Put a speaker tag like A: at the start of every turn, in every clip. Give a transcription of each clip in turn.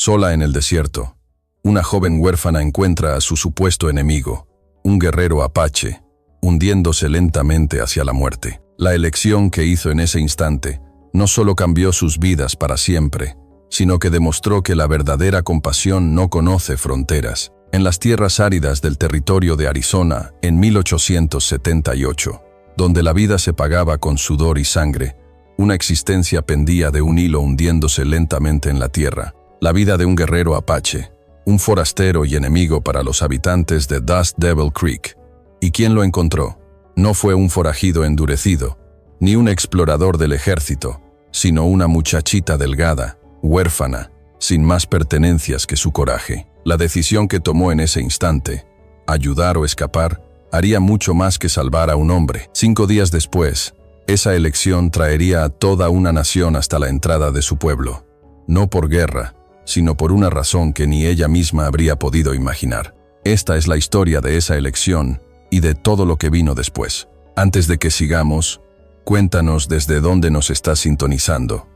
A: Sola en el desierto, una joven huérfana encuentra a su supuesto enemigo, un guerrero apache, hundiéndose lentamente hacia la muerte. La elección que hizo en ese instante no solo cambió sus vidas para siempre, sino que demostró que la verdadera compasión no conoce fronteras. En las tierras áridas del territorio de Arizona, en 1878, donde la vida se pagaba con sudor y sangre, una existencia pendía de un hilo hundiéndose lentamente en la tierra. La vida de un guerrero apache, un forastero y enemigo para los habitantes de Dust Devil Creek. ¿Y quién lo encontró? No fue un forajido endurecido, ni un explorador del ejército, sino una muchachita delgada, huérfana, sin más pertenencias que su coraje. La decisión que tomó en ese instante, ayudar o escapar, haría mucho más que salvar a un hombre. 5 días después, esa elección traería a toda una nación hasta la entrada de su pueblo, no por guerra, sino por una razón que ni ella misma habría podido imaginar. Esta es la historia de esa elección y de todo lo que vino después. Antes de que sigamos, cuéntanos desde dónde nos estás sintonizando.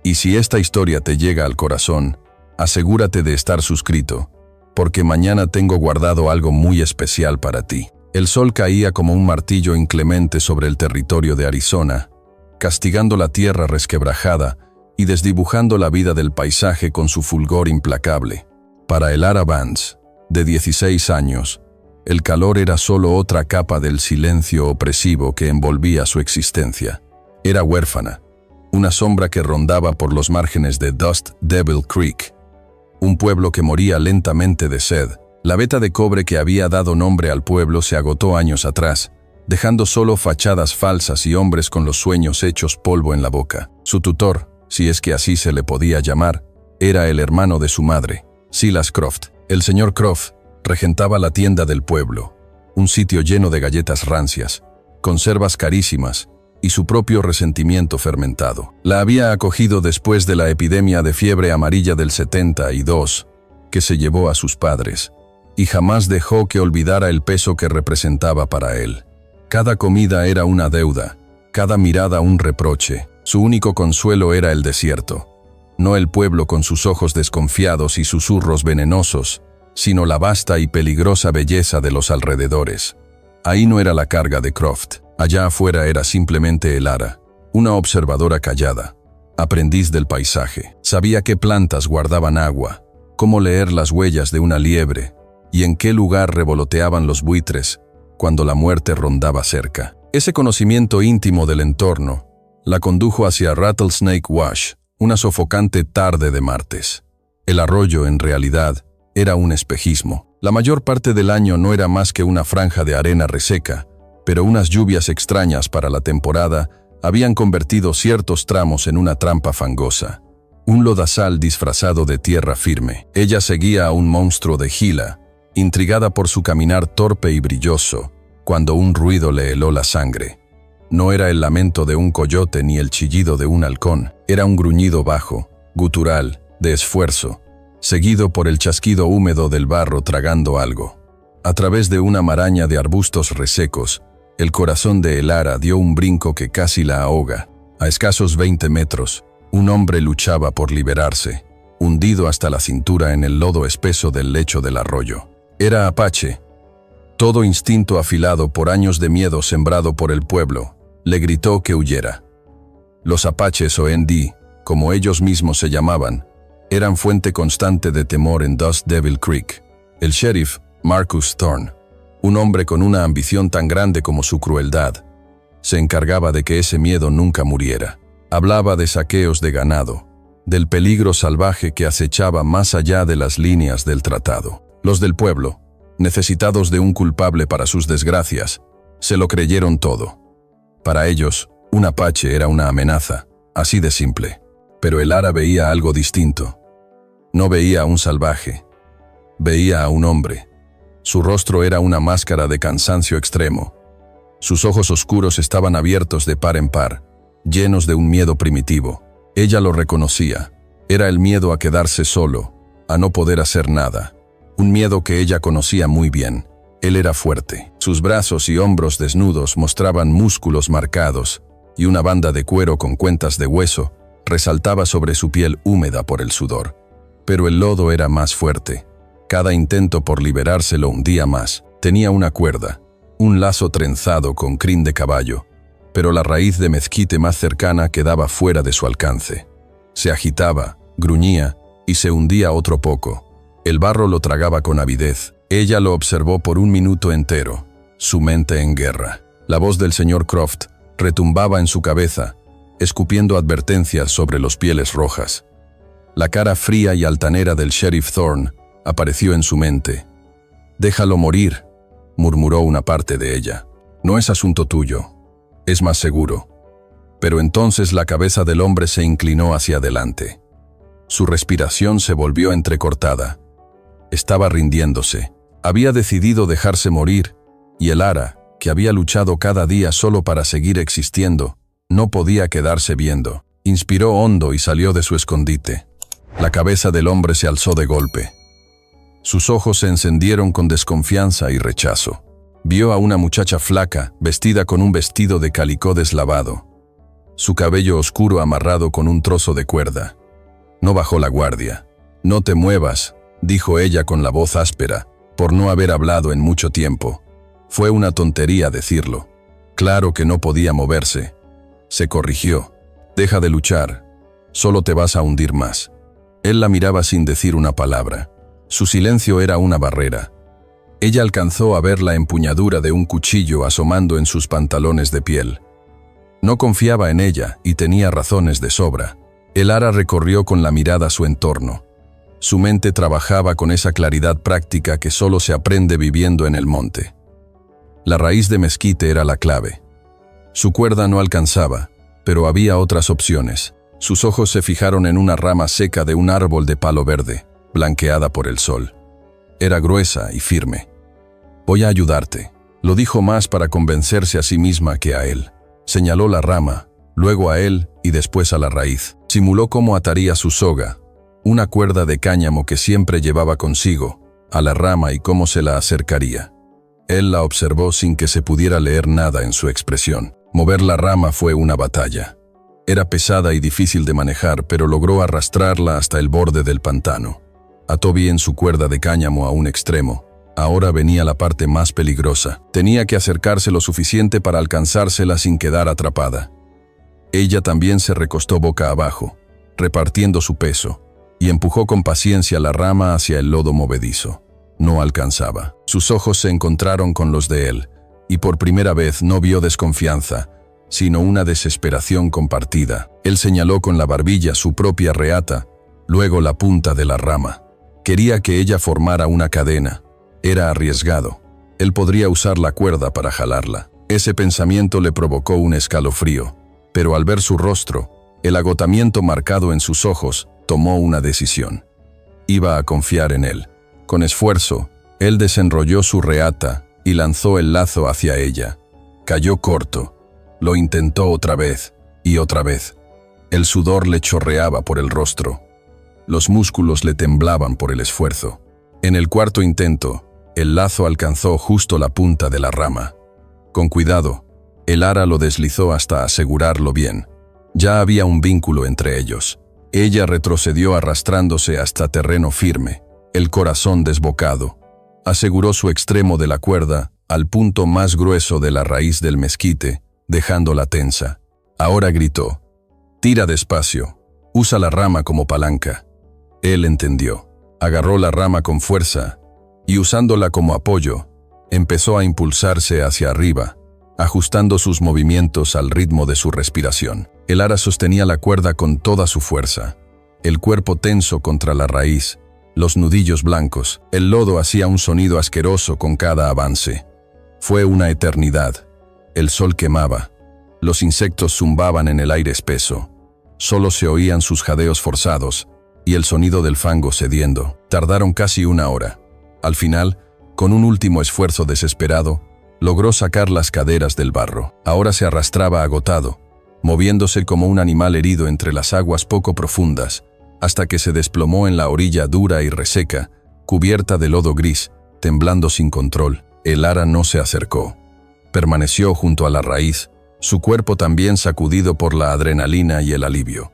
A: Y si esta historia te llega al corazón, asegúrate de estar suscrito, porque mañana tengo guardado algo muy especial para ti. El sol caía como un martillo inclemente sobre el territorio de Arizona, castigando la tierra resquebrajada y desdibujando la vida del paisaje con su fulgor implacable. Para Elara Vance, de 16 años, el calor era solo otra capa del silencio opresivo que envolvía su existencia. Era huérfana, una sombra que rondaba por los márgenes de Dust Devil Creek, un pueblo que moría lentamente de sed. La veta de cobre que había dado nombre al pueblo se agotó años atrás, dejando solo fachadas falsas y hombres con los sueños hechos polvo en la boca. Su tutor, si es que así se le podía llamar, era el hermano de su madre, Silas Croft. El señor Croft regentaba la tienda del pueblo, un sitio lleno de galletas rancias, conservas carísimas y su propio resentimiento fermentado. La había acogido después de la epidemia de fiebre amarilla del 72, que se llevó a sus padres, y jamás dejó que olvidara el peso que representaba para él. Cada comida era una deuda, cada mirada un reproche. Su único consuelo era el desierto, no el pueblo con sus ojos desconfiados y susurros venenosos, sino la vasta y peligrosa belleza de los alrededores. Ahí no era la carga de Croft, allá afuera era simplemente Elara, una observadora callada, aprendiz del paisaje. Sabía qué plantas guardaban agua, cómo leer las huellas de una liebre, y en qué lugar revoloteaban los buitres cuando la muerte rondaba cerca. Ese conocimiento íntimo del entorno la condujo hacia Rattlesnake Wash, una sofocante tarde de martes. El arroyo, en realidad, era un espejismo. La mayor parte del año no era más que una franja de arena reseca, pero unas lluvias extrañas para la temporada habían convertido ciertos tramos en una trampa fangosa, un lodazal disfrazado de tierra firme. Ella seguía a un monstruo de Gila, intrigada por su caminar torpe y brilloso, cuando un ruido le heló la sangre. No era el lamento de un coyote ni el chillido de un halcón, era un gruñido bajo, gutural, de esfuerzo, seguido por el chasquido húmedo del barro tragando algo. A través de una maraña de arbustos resecos, el corazón de Elara dio un brinco que casi la ahoga. A escasos 20 metros, un hombre luchaba por liberarse, hundido hasta la cintura en el lodo espeso del lecho del arroyo. Era apache. Todo instinto afilado por años de miedo sembrado por el pueblo, le gritó que huyera. Los apaches o ND, como ellos mismos se llamaban, eran fuente constante de temor en Dust Devil Creek. El sheriff, Marcus Thorne, un hombre con una ambición tan grande como su crueldad, se encargaba de que ese miedo nunca muriera. Hablaba de saqueos de ganado, del peligro salvaje que acechaba más allá de las líneas del tratado. Los del pueblo, necesitados de un culpable para sus desgracias, se lo creyeron todo. Para ellos, un apache era una amenaza, así de simple. Pero Elara veía algo distinto. No veía a un salvaje, veía a un hombre. Su rostro era una máscara de cansancio extremo. Sus ojos oscuros estaban abiertos de par en par, llenos de un miedo primitivo. Ella lo reconocía. Era el miedo a quedarse solo, a no poder hacer nada. Un miedo que ella conocía muy bien. Él era fuerte. Sus brazos y hombros desnudos mostraban músculos marcados, y una banda de cuero con cuentas de hueso resaltaba sobre su piel húmeda por el sudor. Pero el lodo era más fuerte. Cada intento por liberarse lo hundía más. Tenía una cuerda, un lazo trenzado con crin de caballo, pero la raíz de mezquite más cercana quedaba fuera de su alcance. Se agitaba, gruñía y se hundía otro poco. El barro lo tragaba con avidez. Ella lo observó por un minuto entero, su mente en guerra. La voz del señor Croft retumbaba en su cabeza, escupiendo advertencias sobre los pieles rojas. La cara fría y altanera del sheriff Thorne apareció en su mente. «Déjalo morir», murmuró una parte de ella. «No es asunto tuyo. Es más seguro». Pero entonces la cabeza del hombre se inclinó hacia adelante. Su respiración se volvió entrecortada. Estaba rindiéndose. Había decidido dejarse morir, y el Ara, que había luchado cada día solo para seguir existiendo, no podía quedarse viendo. Inspiró hondo y salió de su escondite. La cabeza del hombre se alzó de golpe. Sus ojos se encendieron con desconfianza y rechazo. Vio a una muchacha flaca, vestida con un vestido de calicó deslavado. Su cabello oscuro amarrado con un trozo de cuerda. No bajó la guardia. «No te muevas», dijo ella con la voz áspera, por no haber hablado en mucho tiempo. Fue una tontería decirlo. Claro que no podía moverse. Se corrigió. «Deja de luchar. Solo te vas a hundir más». Él la miraba sin decir una palabra. Su silencio era una barrera. Ella alcanzó a ver la empuñadura de un cuchillo asomando en sus pantalones de piel. No confiaba en ella y tenía razones de sobra. El Ara recorrió con la mirada su entorno. Su mente trabajaba con esa claridad práctica que solo se aprende viviendo en el monte. La raíz de mezquite era la clave. Su cuerda no alcanzaba, pero había otras opciones. Sus ojos se fijaron en una rama seca de un árbol de palo verde, blanqueada por el sol. Era gruesa y firme. «Voy a ayudarte», lo dijo más para convencerse a sí misma que a él. Señaló la rama, luego a él y después a la raíz. Simuló cómo ataría su soga, una cuerda de cáñamo que siempre llevaba consigo, a la rama y cómo se la acercaría. Él la observó sin que se pudiera leer nada en su expresión. Mover la rama fue una batalla. Era pesada y difícil de manejar, pero logró arrastrarla hasta el borde del pantano. Ató bien su cuerda de cáñamo a un extremo. Ahora venía la parte más peligrosa. Tenía que acercarse lo suficiente para alcanzársela sin quedar atrapada. Ella también se recostó boca abajo, repartiendo su peso, y empujó con paciencia la rama hacia el lodo movedizo. No alcanzaba. Sus ojos se encontraron con los de él, y por primera vez no vio desconfianza, sino una desesperación compartida. Él señaló con la barbilla su propia reata, luego la punta de la rama. Quería que ella formara una cadena. Era arriesgado. Él podría usar la cuerda para jalarla. Ese pensamiento le provocó un escalofrío, pero al ver su rostro, el agotamiento marcado en sus ojos, tomó una decisión. Iba a confiar en él. Con esfuerzo, él desenrolló su reata y lanzó el lazo hacia ella. Cayó corto. Lo intentó otra vez y otra vez. El sudor le chorreaba por el rostro. Los músculos le temblaban por el esfuerzo. En el cuarto intento, el lazo alcanzó justo la punta de la rama. Con cuidado, el Ara lo deslizó hasta asegurarlo bien. Ya había un vínculo entre ellos. Ella retrocedió arrastrándose hasta terreno firme, el corazón desbocado. Aseguró su extremo de la cuerda al punto más grueso de la raíz del mezquite, dejándola tensa. Ahora gritó: «Tira despacio, usa la rama como palanca». Él entendió. Agarró la rama con fuerza y, usándola como apoyo, empezó a impulsarse hacia arriba, ajustando sus movimientos al ritmo de su respiración. El Ara sostenía la cuerda con toda su fuerza, el cuerpo tenso contra la raíz, los nudillos blancos. El lodo hacía un sonido asqueroso con cada avance. Fue una eternidad. El sol quemaba. Los insectos zumbaban en el aire espeso. Solo se oían sus jadeos forzados y el sonido del fango cediendo. Tardaron casi una hora. Al final, con un último esfuerzo desesperado, logró sacar las caderas del barro. Ahora se arrastraba agotado, moviéndose como un animal herido entre las aguas poco profundas, hasta que se desplomó en la orilla dura y reseca, cubierta de lodo gris, temblando sin control. El Ara no se acercó. Permaneció junto a la raíz, su cuerpo también sacudido por la adrenalina y el alivio.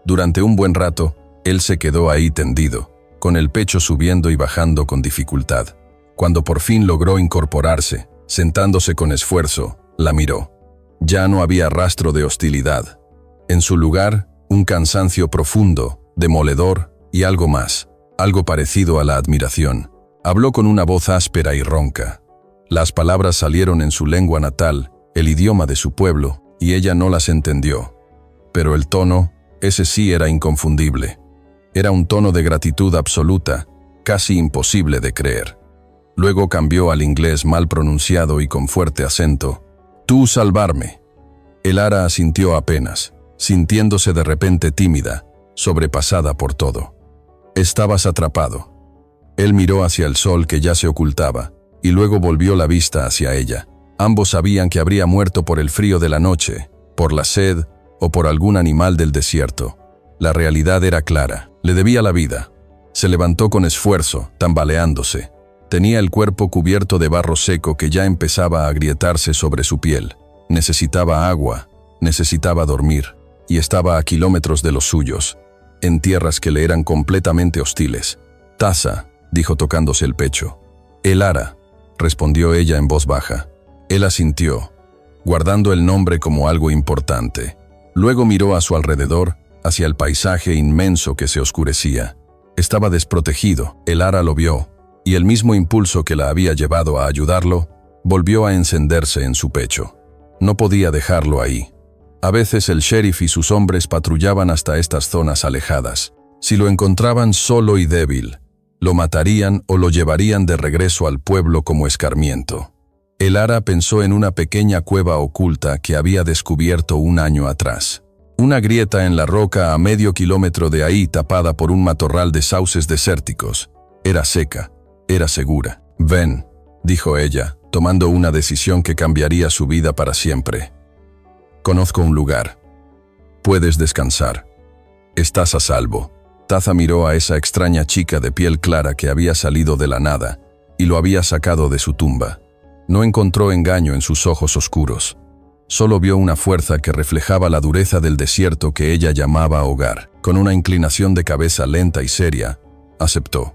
A: Durante un buen rato, él se quedó ahí tendido, con el pecho subiendo y bajando con dificultad. Cuando por fin logró incorporarse, sentándose con esfuerzo, la miró. Ya no había rastro de hostilidad. En su lugar, un cansancio profundo, demoledor y algo más, algo parecido a la admiración. Habló con una voz áspera y ronca. Las palabras salieron en su lengua natal, el idioma de su pueblo, y ella no las entendió. Pero el tono, ese sí era inconfundible. Era un tono de gratitud absoluta, casi imposible de creer. Luego cambió al inglés mal pronunciado y con fuerte acento. «Tú salvarme». Elara asintió apenas, sintiéndose de repente tímida, sobrepasada por todo. «Estabas atrapado». Él miró hacia el sol que ya se ocultaba, y luego volvió la vista hacia ella. Ambos sabían que habría muerto por el frío de la noche, por la sed o por algún animal del desierto. La realidad era clara, le debía la vida. Se levantó con esfuerzo, tambaleándose. Tenía el cuerpo cubierto de barro seco que ya empezaba a agrietarse sobre su piel. Necesitaba agua, necesitaba dormir, y estaba a kilómetros de los suyos, en tierras que le eran completamente hostiles. «Taza», dijo tocándose el pecho. «Elara», respondió ella en voz baja. Él asintió, guardando el nombre como algo importante. Luego miró a su alrededor, hacia el paisaje inmenso que se oscurecía. Estaba desprotegido, Elara lo vio, y el mismo impulso que la había llevado a ayudarlo, volvió a encenderse en su pecho. No podía dejarlo ahí. A veces el sheriff y sus hombres patrullaban hasta estas zonas alejadas. Si lo encontraban solo y débil, lo matarían o lo llevarían de regreso al pueblo como escarmiento. Elara pensó en una pequeña cueva oculta que había descubierto un año atrás. Una grieta en la roca a medio kilómetro de ahí tapada por un matorral de sauces desérticos. Era seca, era segura. «Ven», dijo ella, tomando una decisión que cambiaría su vida para siempre. «Conozco un lugar. Puedes descansar. Estás a salvo». Taza miró a esa extraña chica de piel clara que había salido de la nada y lo había sacado de su tumba. No encontró engaño en sus ojos oscuros. Solo vio una fuerza que reflejaba la dureza del desierto que ella llamaba hogar. Con una inclinación de cabeza lenta y seria, aceptó.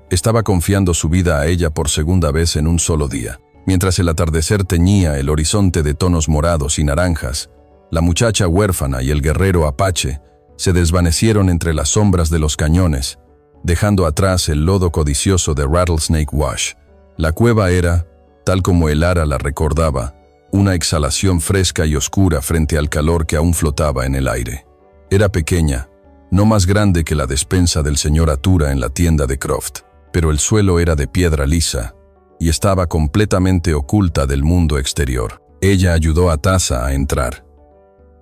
A: Estaba confiando su vida a ella por segunda vez en un solo día. Mientras el atardecer teñía el horizonte de tonos morados y naranjas, la muchacha huérfana y el guerrero apache se desvanecieron entre las sombras de los cañones, dejando atrás el lodo codicioso de Rattlesnake Wash. La cueva era, tal como Elara la recordaba, una exhalación fresca y oscura frente al calor que aún flotaba en el aire. Era pequeña, no más grande que la despensa del señor Atura en la tienda de Croft, pero el suelo era de piedra lisa y estaba completamente oculta del mundo exterior. Ella ayudó a Taza a entrar.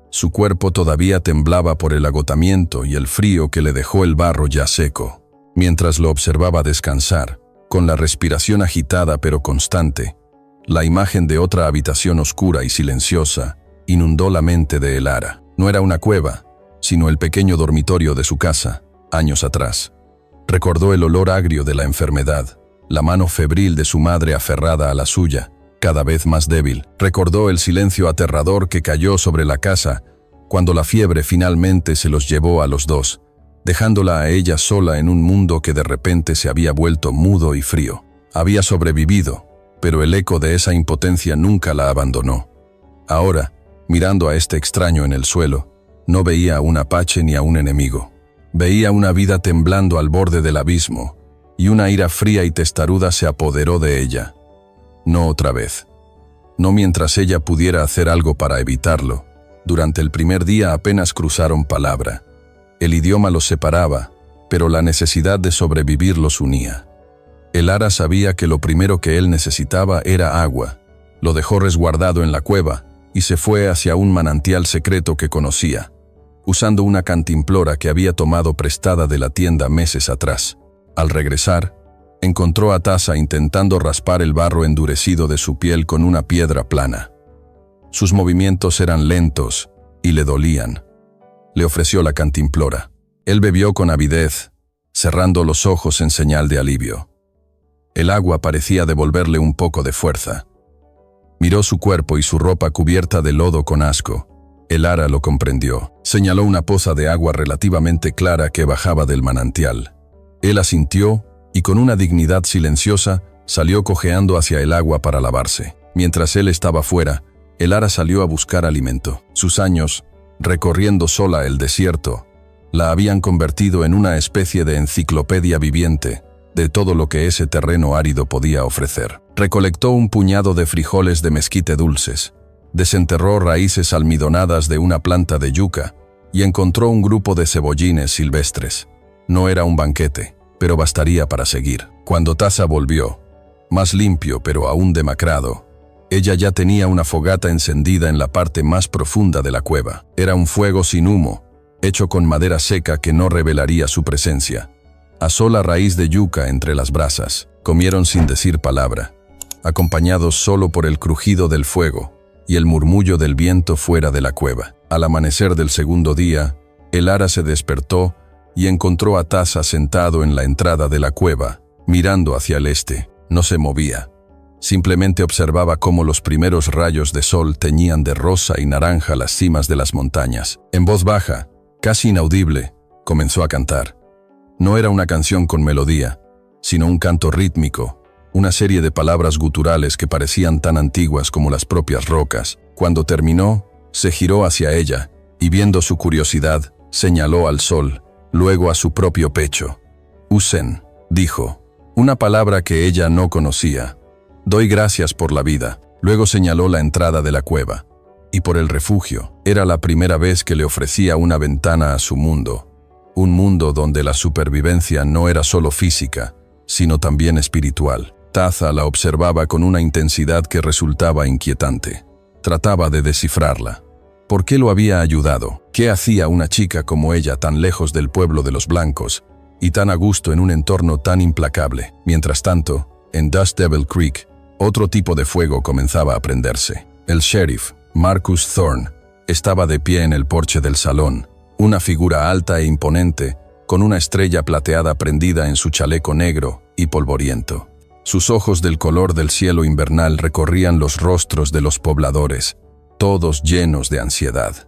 A: Su cuerpo todavía temblaba por el agotamiento y el frío que le dejó el barro ya seco. Mientras lo observaba descansar, con la respiración agitada pero constante, la imagen de otra habitación oscura y silenciosa inundó la mente de Elara. No era una cueva, sino el pequeño dormitorio de su casa, años atrás. Recordó el olor agrio de la enfermedad, la mano febril de su madre aferrada a la suya, cada vez más débil. Recordó el silencio aterrador que cayó sobre la casa cuando la fiebre finalmente se los llevó a los dos, dejándola a ella sola en un mundo que de repente se había vuelto mudo y frío. Había sobrevivido, pero el eco de esa impotencia nunca la abandonó. Ahora, mirando a este extraño en el suelo, no veía a un apache ni a un enemigo. Veía una vida temblando al borde del abismo, y una ira fría y testaruda se apoderó de ella. No otra vez. No mientras ella pudiera hacer algo para evitarlo. Durante el primer día apenas cruzaron palabra. El idioma los separaba, pero la necesidad de sobrevivir los unía. Elara sabía que lo primero que él necesitaba era agua. Lo dejó resguardado en la cueva y se fue hacia un manantial secreto que conocía, usando una cantimplora que había tomado prestada de la tienda meses atrás. Al regresar, encontró a Taza intentando raspar el barro endurecido de su piel con una piedra plana. Sus movimientos eran lentos y le dolían. Le ofreció la cantimplora. Él bebió con avidez, cerrando los ojos en señal de alivio. El agua parecía devolverle un poco de fuerza. Miró su cuerpo y su ropa cubierta de lodo con asco. Elara lo comprendió. Señaló una poza de agua relativamente clara que bajaba del manantial. Él asintió y con una dignidad silenciosa salió cojeando hacia el agua para lavarse. Mientras él estaba fuera, Elara salió a buscar alimento. Sus años, recorriendo sola el desierto, la habían convertido en una especie de enciclopedia viviente de todo lo que ese terreno árido podía ofrecer. Recolectó un puñado de frijoles de mezquite dulces, desenterró raíces almidonadas de una planta de yuca y encontró un grupo de cebollines silvestres. No era un banquete, pero bastaría para seguir. Cuando Tasa volvió, más limpio pero aún demacrado, ella ya tenía una fogata encendida en la parte más profunda de la cueva. Era un fuego sin humo, hecho con madera seca que no revelaría su presencia. Asó la raíz de yuca entre las brasas. Comieron sin decir palabra, acompañados solo por el crujido del fuego y el murmullo del viento fuera de la cueva. Al amanecer del segundo día, Elara se despertó y encontró a Tasa sentado en la entrada de la cueva, mirando hacia el este. No se movía. Simplemente observaba cómo los primeros rayos de sol teñían de rosa y naranja las cimas de las montañas. En voz baja, casi inaudible, comenzó a cantar. No era una canción con melodía, sino un canto rítmico, una serie de palabras guturales que parecían tan antiguas como las propias rocas. Cuando terminó, se giró hacia ella y, viendo su curiosidad, señaló al sol, luego a su propio pecho. Usen, dijo, una palabra que ella no conocía. Doy gracias por la vida. Luego señaló la entrada de la cueva. Y por el refugio. Era la primera vez que le ofrecía una ventana a su mundo. Un mundo donde la supervivencia no era solo física, sino también espiritual. Tasa la observaba con una intensidad que resultaba inquietante. Trataba de descifrarla. ¿Por qué lo había ayudado? ¿Qué hacía una chica como ella tan lejos del pueblo de los blancos y tan a gusto en un entorno tan implacable? Mientras tanto, en Dust Devil Creek, otro tipo de fuego comenzaba a prenderse. El sheriff, Marcus Thorne, estaba de pie en el porche del salón, una figura alta e imponente, con una estrella plateada prendida en su chaleco negro y polvoriento. Sus ojos del color del cielo invernal recorrían los rostros de los pobladores, todos llenos de ansiedad.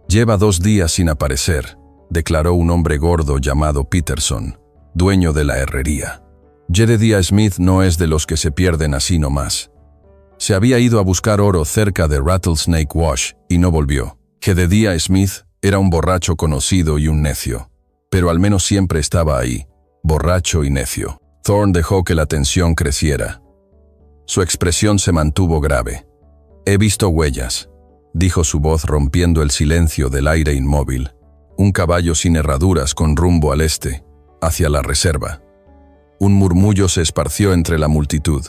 A: «Lleva 2 días sin aparecer», declaró un hombre gordo llamado Peterson, dueño de la herrería. Jedediah Smith no es de los que se pierden así nomás. Se había ido a buscar oro cerca de Rattlesnake Wash y no volvió. Jedediah Smith era un borracho conocido y un necio, pero al menos siempre estaba ahí, borracho y necio. Thorne dejó que la tensión creciera. Su expresión se mantuvo grave. «He visto huellas», dijo su voz rompiendo el silencio del aire inmóvil. «Un caballo sin herraduras con rumbo al este, hacia la reserva». Un murmullo se esparció entre la multitud.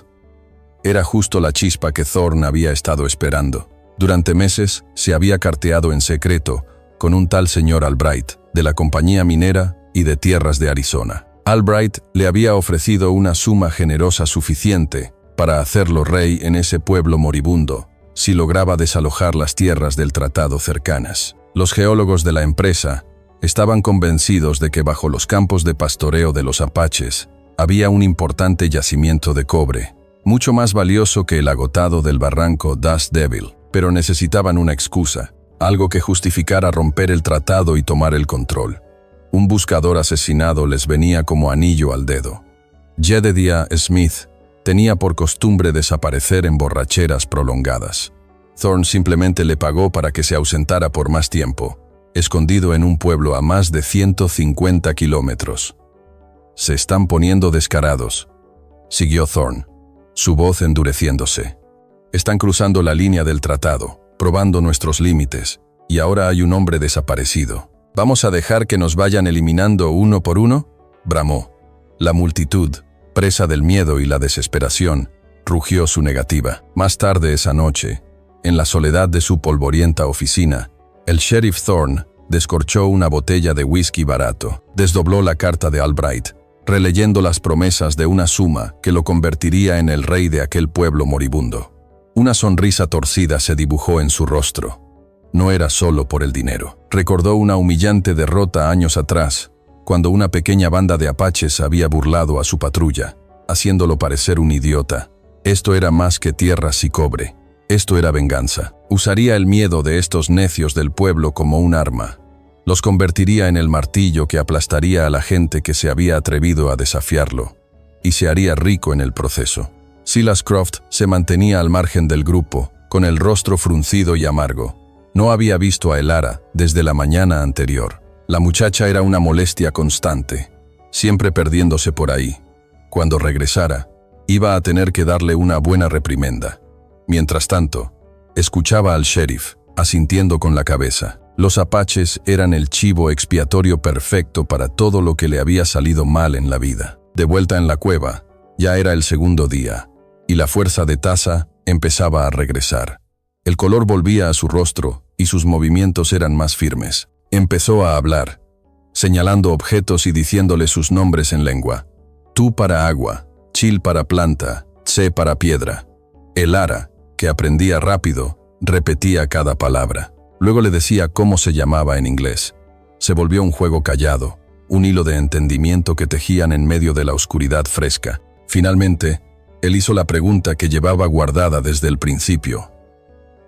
A: Era justo la chispa que Thorne había estado esperando. Durante meses se había carteado en secreto con un tal señor Albright, de la compañía minera y de tierras de Arizona. Albright le había ofrecido una suma generosa suficiente para hacerlo rey en ese pueblo moribundo, si lograba desalojar las tierras del tratado cercanas. Los geólogos de la empresa estaban convencidos de que bajo los campos de pastoreo de los apaches había un importante yacimiento de cobre, mucho más valioso que el agotado del barranco Dust Devil, pero necesitaban una excusa, algo que justificara romper el tratado y tomar el control. Un buscador asesinado les venía como anillo al dedo. Jedediah Smith tenía por costumbre desaparecer en borracheras prolongadas. Thorne simplemente le pagó para que se ausentara por más tiempo, escondido en un pueblo a más de 150 kilómetros. «Se están poniendo descarados», siguió Thorne, su voz endureciéndose. «Están cruzando la línea del tratado, probando nuestros límites, y ahora hay un hombre desaparecido. ¿Vamos a dejar que nos vayan eliminando uno por uno?», bramó. La multitud, presa del miedo y la desesperación, rugió su negativa. Más tarde esa noche, en la soledad de su polvorienta oficina, el sheriff Thorne descorchó una botella de whisky barato, desdobló la carta de Albright, releyendo las promesas de una suma que lo convertiría en el rey de aquel pueblo moribundo. Una sonrisa torcida se dibujó en su rostro. No era solo por el dinero. Recordó una humillante derrota años atrás, cuando una pequeña banda de apaches había burlado a su patrulla, haciéndolo parecer un idiota. Esto era más que tierras y cobre. Esto era venganza. Usaría el miedo de estos necios del pueblo como un arma. Los convertiría en el martillo que aplastaría a la gente que se había atrevido a desafiarlo, y se haría rico en el proceso. Silas Croft se mantenía al margen del grupo, con el rostro fruncido y amargo. No había visto a Elara desde la mañana anterior. La muchacha era una molestia constante, siempre perdiéndose por ahí. Cuando regresara, iba a tener que darle una buena reprimenda. Mientras tanto, escuchaba al sheriff, asintiendo con la cabeza. Los apaches eran el chivo expiatorio perfecto para todo lo que le había salido mal en la vida. De vuelta en la cueva, ya era el segundo día, y la fuerza de Taza empezaba a regresar. El color volvía a su rostro y sus movimientos eran más firmes. Empezó a hablar, señalando objetos y diciéndole sus nombres en lengua. Tu para agua, Chil para planta, Tse para piedra. Elara, que aprendía rápido, repetía cada palabra. Luego le decía cómo se llamaba en inglés. Se volvió un juego callado, un hilo de entendimiento que tejían en medio de la oscuridad fresca. Finalmente, él hizo la pregunta que llevaba guardada desde el principio.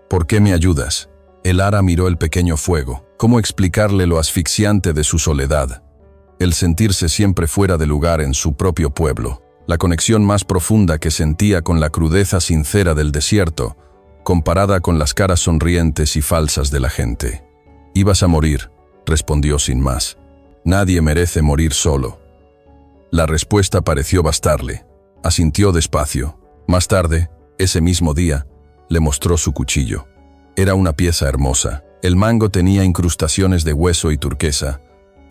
A: ¿Por qué me ayudas? Elara miró el pequeño fuego. ¿Cómo explicarle lo asfixiante de su soledad? El sentirse siempre fuera de lugar en su propio pueblo. La conexión más profunda que sentía con la crudeza sincera del desierto, comparada con las caras sonrientes y falsas de la gente. «Ibas a morir», respondió sin más. «Nadie merece morir solo». La respuesta pareció bastarle. Asintió despacio. Más tarde, ese mismo día, le mostró su cuchillo. Era una pieza hermosa. El mango tenía incrustaciones de hueso y turquesa,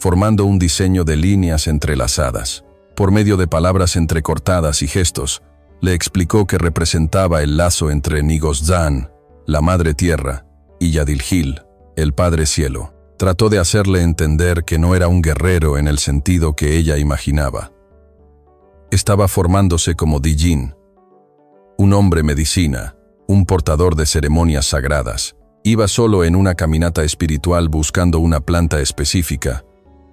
A: formando un diseño de líneas entrelazadas. Por medio de palabras entrecortadas y gestos, le explicó que representaba el lazo entre Nigozdan, la Madre Tierra, y Yadilhil, el Padre Cielo. Trató de hacerle entender que no era un guerrero en el sentido que ella imaginaba. Estaba formándose como Dijin, un hombre medicina, un portador de ceremonias sagradas. Iba solo en una caminata espiritual buscando una planta específica,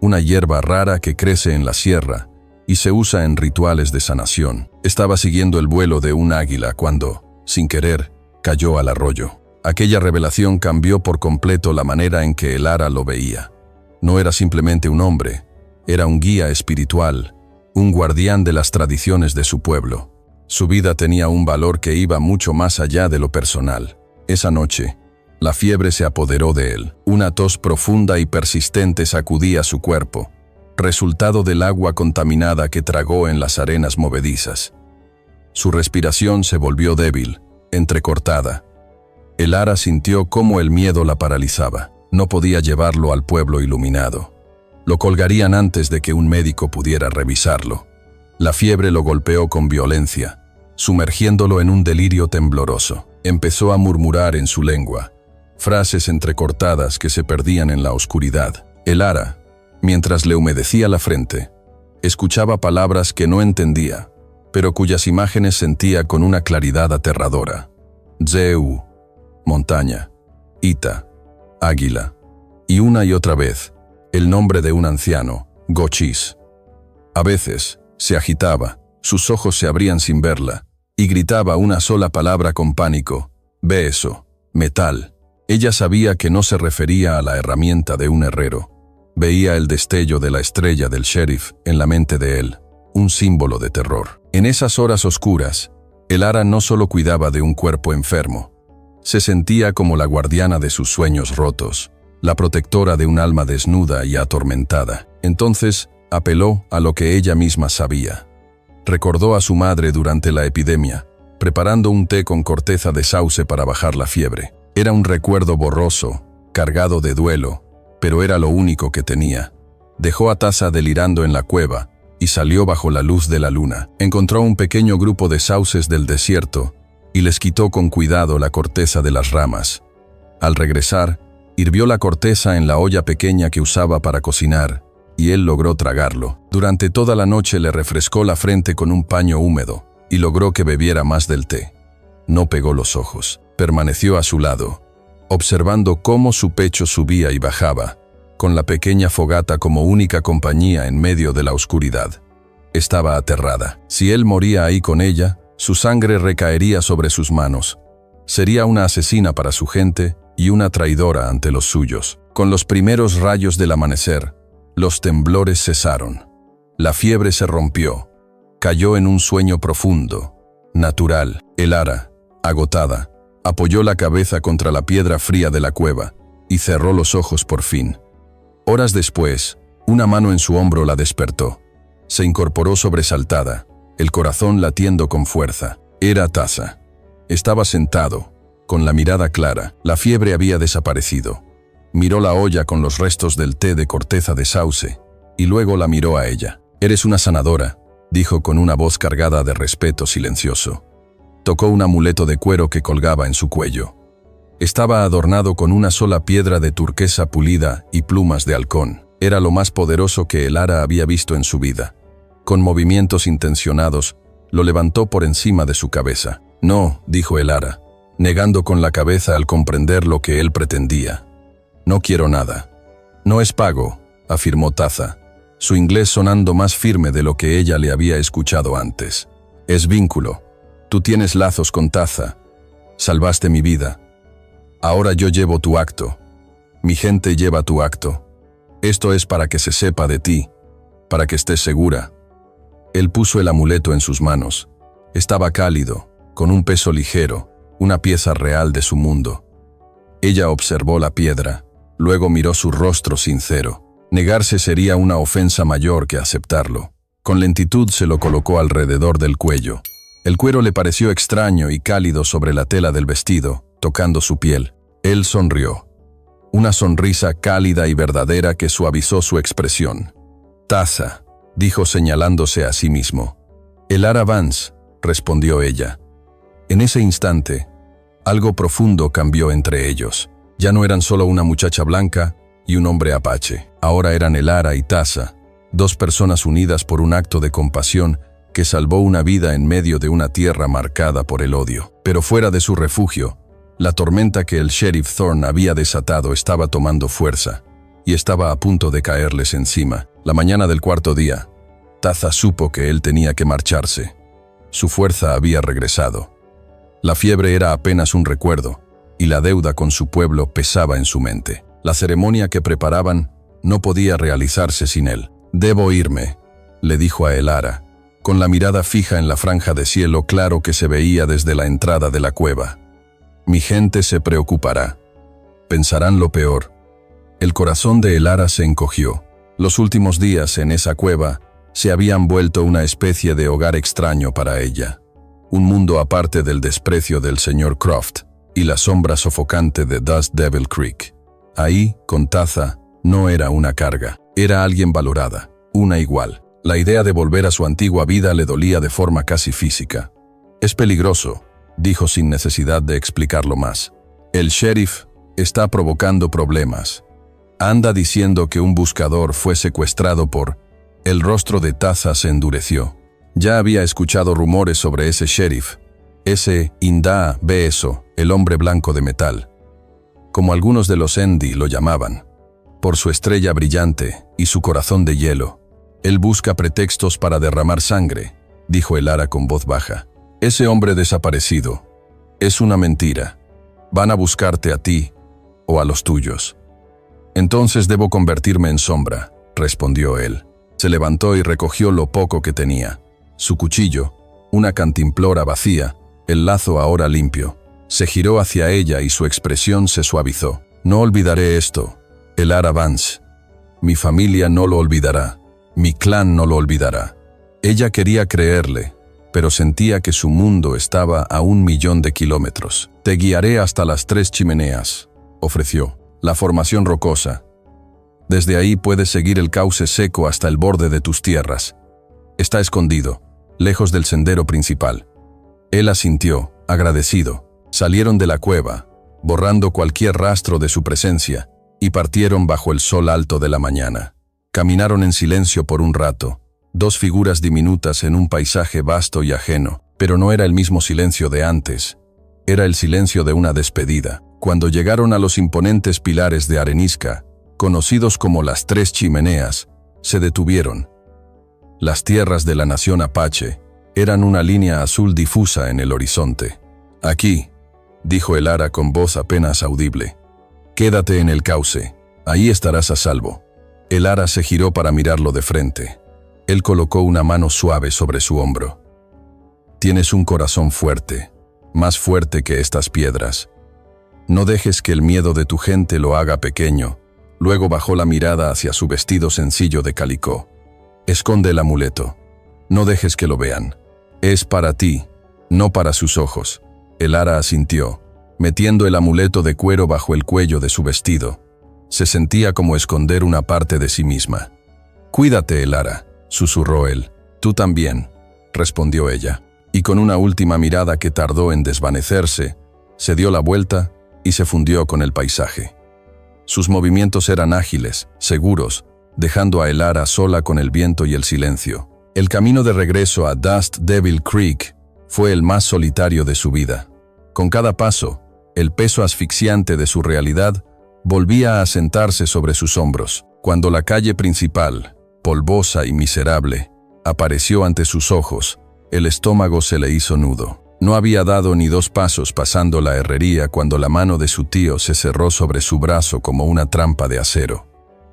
A: una hierba rara que crece en la sierra, y se usa en rituales de sanación. Estaba siguiendo el vuelo de un águila cuando, sin querer, cayó al arroyo. Aquella revelación cambió por completo la manera en que Elara lo veía. No era simplemente un hombre, era un guía espiritual, un guardián de las tradiciones de su pueblo. Su vida tenía un valor que iba mucho más allá de lo personal. Esa noche, la fiebre se apoderó de él. Una tos profunda y persistente sacudía su cuerpo, resultado del agua contaminada que tragó en las arenas movedizas. Su respiración se volvió débil, entrecortada. Elara sintió cómo el miedo la paralizaba. No podía llevarlo al pueblo iluminado. Lo colgarían antes de que un médico pudiera revisarlo. La fiebre lo golpeó con violencia, sumergiéndolo en un delirio tembloroso. Empezó a murmurar en su lengua, frases entrecortadas que se perdían en la oscuridad. Elara, mientras le humedecía la frente, escuchaba palabras que no entendía, pero cuyas imágenes sentía con una claridad aterradora. Zeu, montaña, Ita, águila, y una y otra vez, el nombre de un anciano, Gochis. A veces, se agitaba, sus ojos se abrían sin verla, y gritaba una sola palabra con pánico: «Ve eso, metal». Ella sabía que no se refería a la herramienta de un herrero. Veía el destello de la estrella del sheriff en la mente de él, un símbolo de terror. En esas horas oscuras, Elara no solo cuidaba de un cuerpo enfermo, se sentía como la guardiana de sus sueños rotos, la protectora de un alma desnuda y atormentada. Entonces, apeló a lo que ella misma sabía. Recordó a su madre durante la epidemia, preparando un té con corteza de sauce para bajar la fiebre. Era un recuerdo borroso, cargado de duelo, pero era lo único que tenía. Dejó a Taza delirando en la cueva y salió bajo la luz de la luna. Encontró un pequeño grupo de sauces del desierto y les quitó con cuidado la corteza de las ramas. Al regresar, hirvió la corteza en la olla pequeña que usaba para cocinar, y él logró tragarlo. Durante toda la noche le refrescó la frente con un paño húmedo y logró que bebiera más del té. No pegó los ojos. Permaneció a su lado, observando cómo su pecho subía y bajaba, con la pequeña fogata como única compañía en medio de la oscuridad. Estaba aterrada. Si él moría ahí con ella, su sangre recaería sobre sus manos. Sería una asesina para su gente y una traidora ante los suyos. Con los primeros rayos del amanecer, los temblores cesaron. La fiebre se rompió. Cayó en un sueño profundo, natural. Elara, agotada, apoyó la cabeza contra la piedra fría de la cueva y cerró los ojos por fin. Horas después, una mano en su hombro la despertó. Se incorporó sobresaltada, el corazón latiendo con fuerza. Era Taza. Estaba sentado, con la mirada clara. La fiebre había desaparecido. Miró la olla con los restos del té de corteza de sauce, y luego la miró a ella. «Eres una sanadora», dijo con una voz cargada de respeto silencioso. Tocó un amuleto de cuero que colgaba en su cuello. Estaba adornado con una sola piedra de turquesa pulida y plumas de halcón. Era lo más poderoso que Elara había visto en su vida. Con movimientos intencionados, lo levantó por encima de su cabeza. «No», dijo Elara, negando con la cabeza al comprender lo que él pretendía. «No quiero nada». «No es pago», afirmó Taza, su inglés sonando más firme de lo que ella le había escuchado antes. «Es vínculo. Tú tienes lazos con Taza. Salvaste mi vida. Ahora yo llevo tu acto. Mi gente lleva tu acto. Esto es para que se sepa de ti, para que estés segura». Él puso el amuleto en sus manos. Estaba cálido, con un peso ligero, una pieza real de su mundo. Ella observó la piedra, luego miró su rostro sincero. Negarse sería una ofensa mayor que aceptarlo. Con lentitud se lo colocó alrededor del cuello. El cuero le pareció extraño y cálido sobre la tela del vestido, tocando su piel. Él sonrió. Una sonrisa cálida y verdadera que suavizó su expresión. «Taza», dijo señalándose a sí mismo. «Elara Vance», respondió ella. En ese instante, algo profundo cambió entre ellos. Ya no eran solo una muchacha blanca y un hombre apache. Ahora eran Elara y Taza, dos personas unidas por un acto de compasión que salvó una vida en medio de una tierra marcada por el odio. Pero fuera de su refugio, la tormenta que el sheriff Thorne había desatado estaba tomando fuerza y estaba a punto de caerles encima. La mañana del cuarto día, Taza supo que él tenía que marcharse. Su fuerza había regresado. La fiebre era apenas un recuerdo, y la deuda con su pueblo pesaba en su mente. La ceremonia que preparaban no podía realizarse sin él. «Debo irme», le dijo a Elara, con la mirada fija en la franja de cielo claro que se veía desde la entrada de la cueva. «Mi gente se preocupará. Pensarán lo peor». El corazón de Elara se encogió. Los últimos días en esa cueva se habían vuelto una especie de hogar extraño para ella. Un mundo aparte del desprecio del señor Croft y la sombra sofocante de Dust Devil Creek. Ahí, con Taza, no era una carga, era alguien valorada, una igual. La idea de volver a su antigua vida le dolía de forma casi física. «Es peligroso», dijo sin necesidad de explicarlo más. «El sheriff está provocando problemas. Anda diciendo que un buscador fue secuestrado por...». El rostro de Taza se endureció. Ya había escuchado rumores sobre ese sheriff, ese Inda Beso, el hombre blanco de metal, como algunos de los Endi lo llamaban, por su estrella brillante y su corazón de hielo. «Él busca pretextos para derramar sangre», dijo Elara con voz baja. «Ese hombre desaparecido es una mentira. Van a buscarte a ti o a los tuyos». «Entonces debo convertirme en sombra», respondió él. Se levantó y recogió lo poco que tenía. Su cuchillo, una cantimplora vacía, el lazo ahora limpio. Se giró hacia ella y su expresión se suavizó. «No olvidaré esto, Elara Vance. Mi familia no lo olvidará. Mi clan no lo olvidará». Ella quería creerle, pero sentía que su mundo estaba a 1.000.000 de kilómetros. «Te guiaré hasta las 3 chimeneas», ofreció. «La formación rocosa. Desde ahí puedes seguir el cauce seco hasta el borde de tus tierras. Está escondido, lejos del sendero principal». Él asintió, agradecido. Salieron de la cueva, borrando cualquier rastro de su presencia, y partieron bajo el sol alto de la mañana. Caminaron en silencio por un rato, dos figuras diminutas en un paisaje vasto y ajeno, pero no era el mismo silencio de antes. Era el silencio de una despedida. Cuando llegaron a los imponentes pilares de arenisca, conocidos como las 3 chimeneas, se detuvieron. Las tierras de la nación apache eran una línea azul difusa en el horizonte. «Aquí», dijo Elara con voz apenas audible. Quédate en el cauce. Ahí estarás a salvo. Elara se giró para mirarlo de frente. Él colocó una mano suave sobre su hombro. Tienes un corazón fuerte, más fuerte que estas piedras. No dejes que el miedo de tu gente lo haga pequeño. Luego bajó la mirada hacia su vestido sencillo de calicó. Esconde el amuleto. No dejes que lo vean. Es para ti, no para sus ojos. Elara asintió, metiendo el amuleto de cuero bajo el cuello de su vestido. Se sentía como esconder una parte de sí misma. «Cuídate, Elara», susurró él. «Tú también», respondió ella. Y con una última mirada que tardó en desvanecerse, se dio la vuelta y se fundió con el paisaje. Sus movimientos eran ágiles, seguros, dejando a Elara sola con el viento y el silencio. El camino de regreso a Dust Devil Creek fue el más solitario de su vida. Con cada paso, el peso asfixiante de su realidad volvía a asentarse sobre sus hombros. Cuando la calle principal, polvosa y miserable, apareció ante sus ojos, el estómago se le hizo nudo. No había dado ni 2 pasos pasando la herrería cuando la mano de su tío se cerró sobre su brazo como una trampa de acero.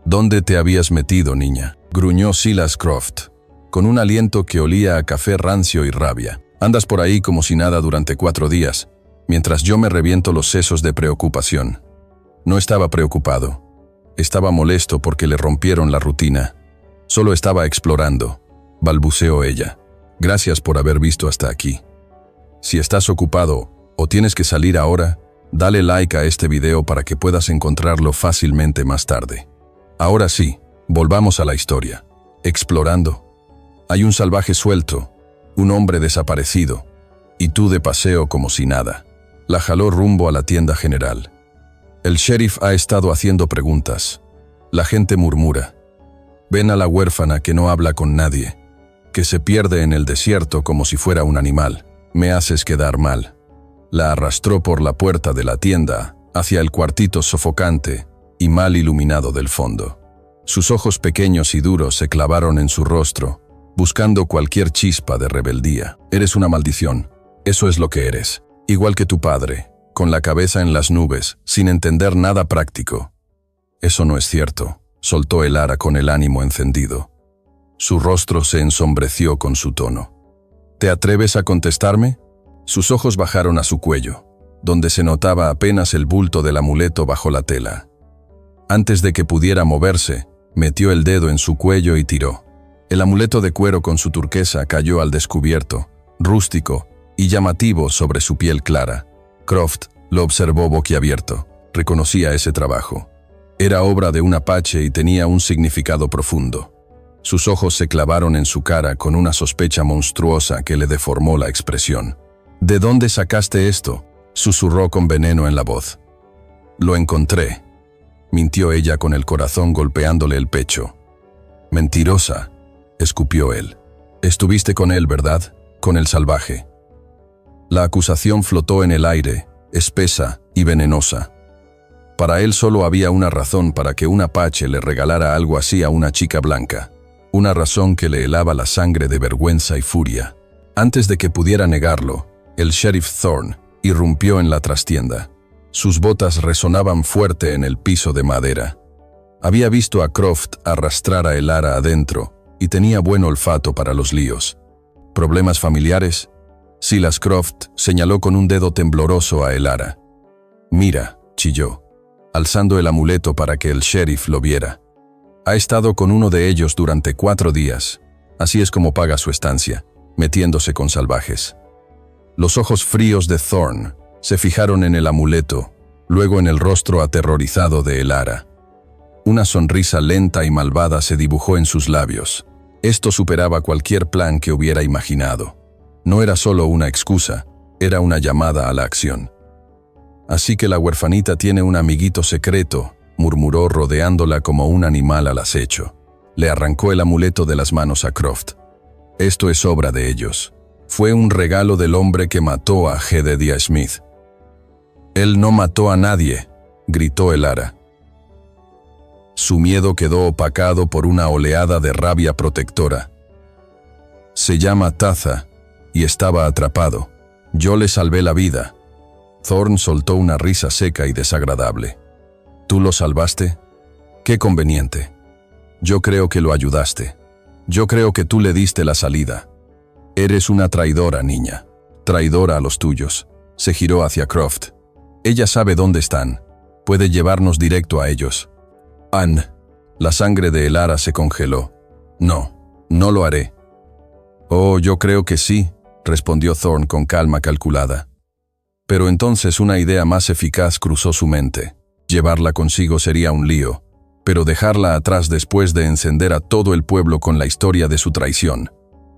A: «¿Dónde te habías metido, niña?», gruñó Silas Croft, con un aliento que olía a café rancio y rabia. «Andas por ahí como si nada durante 4 días, mientras yo me reviento los sesos de preocupación». No estaba preocupado. Estaba molesto porque le rompieron la rutina. Solo estaba explorando, balbuceó ella. «Gracias por haber visto hasta aquí. Si estás ocupado o tienes que salir ahora, dale like a este video para que puedas encontrarlo fácilmente más tarde». Ahora sí, volvamos a la historia. Explorando. Hay un salvaje suelto, un hombre desaparecido, y tú de paseo como si nada. La jaló rumbo a la tienda general. El sheriff ha estado haciendo preguntas. La gente murmura. Ven a la huérfana que no habla con nadie, que se pierde en el desierto como si fuera un animal. Me haces quedar mal. La arrastró por la puerta de la tienda hacia el cuartito sofocante y mal iluminado del fondo. Sus ojos pequeños y duros se clavaron en su rostro, buscando cualquier chispa de rebeldía. Eres una maldición. Eso es lo que eres. Igual que tu padre, con la cabeza en las nubes, sin entender nada práctico. Eso no es cierto, soltó Elara con el ánimo encendido. Su rostro se ensombreció con su tono. ¿Te atreves a contestarme? Sus ojos bajaron a su cuello, donde se notaba apenas el bulto del amuleto bajo la tela. Antes de que pudiera moverse, metió el dedo en su cuello y tiró. El amuleto de cuero con su turquesa cayó al descubierto, rústico y llamativo sobre su piel clara. Croft lo observó boquiabierto. Reconocía ese trabajo. Era obra de un apache y tenía un significado profundo. Sus ojos se clavaron en su cara con una sospecha monstruosa que le deformó la expresión. «¿De dónde sacaste esto?», susurró con veneno en la voz. «Lo encontré», mintió ella con el corazón golpeándole el pecho. «Mentirosa», escupió él. «Estuviste con él, ¿verdad? Con el salvaje». La acusación flotó en el aire, espesa y venenosa. Para él solo había una razón para que un apache le regalara algo así a una chica blanca. Una razón que le helaba la sangre de vergüenza y furia. Antes de que pudiera negarlo, el sheriff Thorne irrumpió en la trastienda. Sus botas resonaban fuerte en el piso de madera. Había visto a Croft arrastrar a Elara adentro y tenía buen olfato para los líos. ¿Problemas familiares? Silas Croft señaló con un dedo tembloroso a Elara. «Mira», chilló, alzando el amuleto para que el sheriff lo viera. «Ha estado con uno de ellos durante 4 días. Así es como paga su estancia, metiéndose con salvajes». Los ojos fríos de Thorne se fijaron en el amuleto, luego en el rostro aterrorizado de Elara. Una sonrisa lenta y malvada se dibujó en sus labios. Esto superaba cualquier plan que hubiera imaginado. No era solo una excusa, era una llamada a la acción. «Así que la huerfanita tiene un amiguito secreto», murmuró rodeándola como un animal al acecho. Le arrancó el amuleto de las manos a Croft. «Esto es obra de ellos. Fue un regalo del hombre que mató a Jedediah Smith». «Él no mató a nadie», gritó Elara. Su miedo quedó opacado por una oleada de rabia protectora. «Se llama Taza, y estaba atrapado. Yo le salvé la vida». Thorne soltó una risa seca y desagradable. ¿Tú lo salvaste? Qué conveniente. Yo creo que lo ayudaste. Yo creo que tú le diste la salida. Eres una traidora, niña. Traidora a los tuyos. Se giró hacia Croft. Ella sabe dónde están. Puede llevarnos directo a ellos. Anne. La sangre de Elara se congeló. No, no lo haré. Oh, yo creo que sí, respondió Thorne con calma calculada. Pero entonces una idea más eficaz cruzó su mente. Llevarla consigo sería un lío, pero dejarla atrás después de encender a todo el pueblo con la historia de su traición.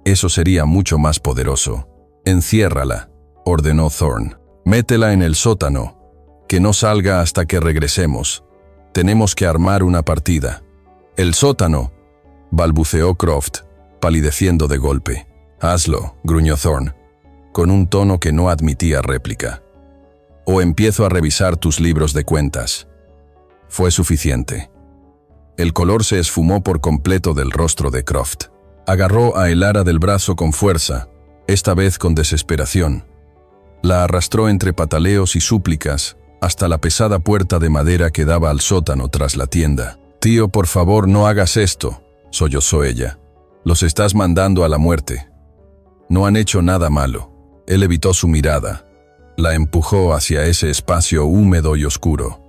A: Eso sería mucho más poderoso. Enciérrala, ordenó Thorne. Métela en el sótano. Que no salga hasta que regresemos. Tenemos que armar una partida. El sótano, balbuceó Croft, palideciendo de golpe. Hazlo, gruñó Thorne, con un tono que no admitía réplica. O empiezo a revisar tus libros de cuentas. Fue suficiente. El color se esfumó por completo del rostro de Croft. Agarró a Elara del brazo con fuerza, esta vez con desesperación. La arrastró entre pataleos y súplicas hasta la pesada puerta de madera que daba al sótano tras la tienda. «Tío, por favor, no hagas esto», sollozó ella. «Los estás mandando a la muerte. No han hecho nada malo». Él evitó su mirada. La empujó hacia ese espacio húmedo y oscuro,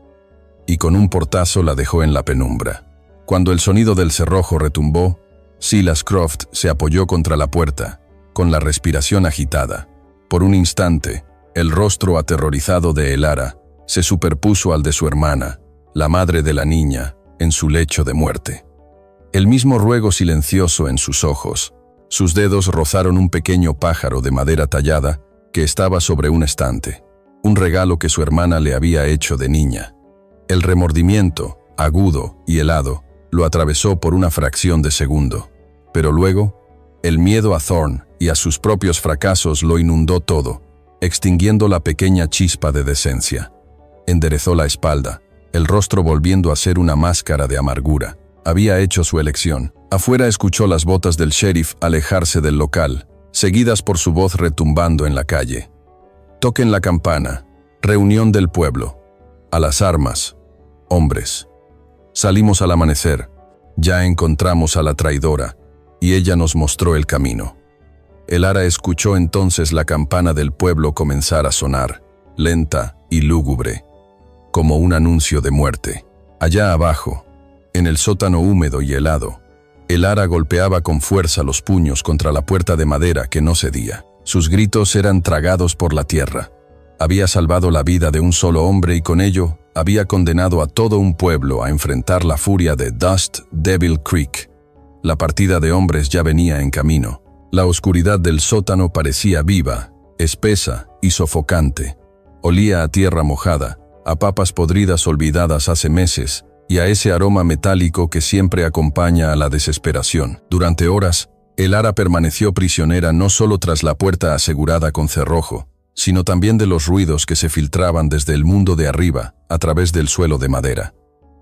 A: y con un portazo la dejó en la penumbra. Cuando el sonido del cerrojo retumbó, Silas Croft se apoyó contra la puerta, con la respiración agitada. Por un instante, el rostro aterrorizado de Elara se superpuso al de su hermana, la madre de la niña, en su lecho de muerte. El mismo ruego silencioso en sus ojos. Sus dedos rozaron un pequeño pájaro de madera tallada que estaba sobre un estante, un regalo que su hermana le había hecho de niña. El remordimiento, agudo y helado, lo atravesó por una fracción de segundo, pero luego, el miedo a Thorne y a sus propios fracasos lo inundó todo, extinguiendo la pequeña chispa de decencia. Enderezó la espalda, el rostro volviendo a ser una máscara de amargura. Había hecho su elección. Afuera escuchó las botas del sheriff alejarse del local, seguidas por su voz retumbando en la calle. Toquen la campana. Reunión del pueblo. A las armas. Hombres. Salimos al amanecer. Ya encontramos a la traidora, y ella nos mostró el camino. Elara escuchó entonces la campana del pueblo comenzar a sonar, lenta y lúgubre, como un anuncio de muerte. Allá abajo, en el sótano húmedo y helado, Elara golpeaba con fuerza los puños contra la puerta de madera que no cedía. Sus gritos eran tragados por la tierra. Había salvado la vida de un solo hombre y con ello había condenado a todo un pueblo a enfrentar la furia de Dust Devil Creek. La partida de hombres ya venía en camino. La oscuridad del sótano parecía viva, espesa y sofocante. Olía a tierra mojada, a papas podridas olvidadas hace meses, y a ese aroma metálico que siempre acompaña a la desesperación. Durante horas, Elara permaneció prisionera no solo tras la puerta asegurada con cerrojo, sino también de los ruidos que se filtraban desde el mundo de arriba, a través del suelo de madera.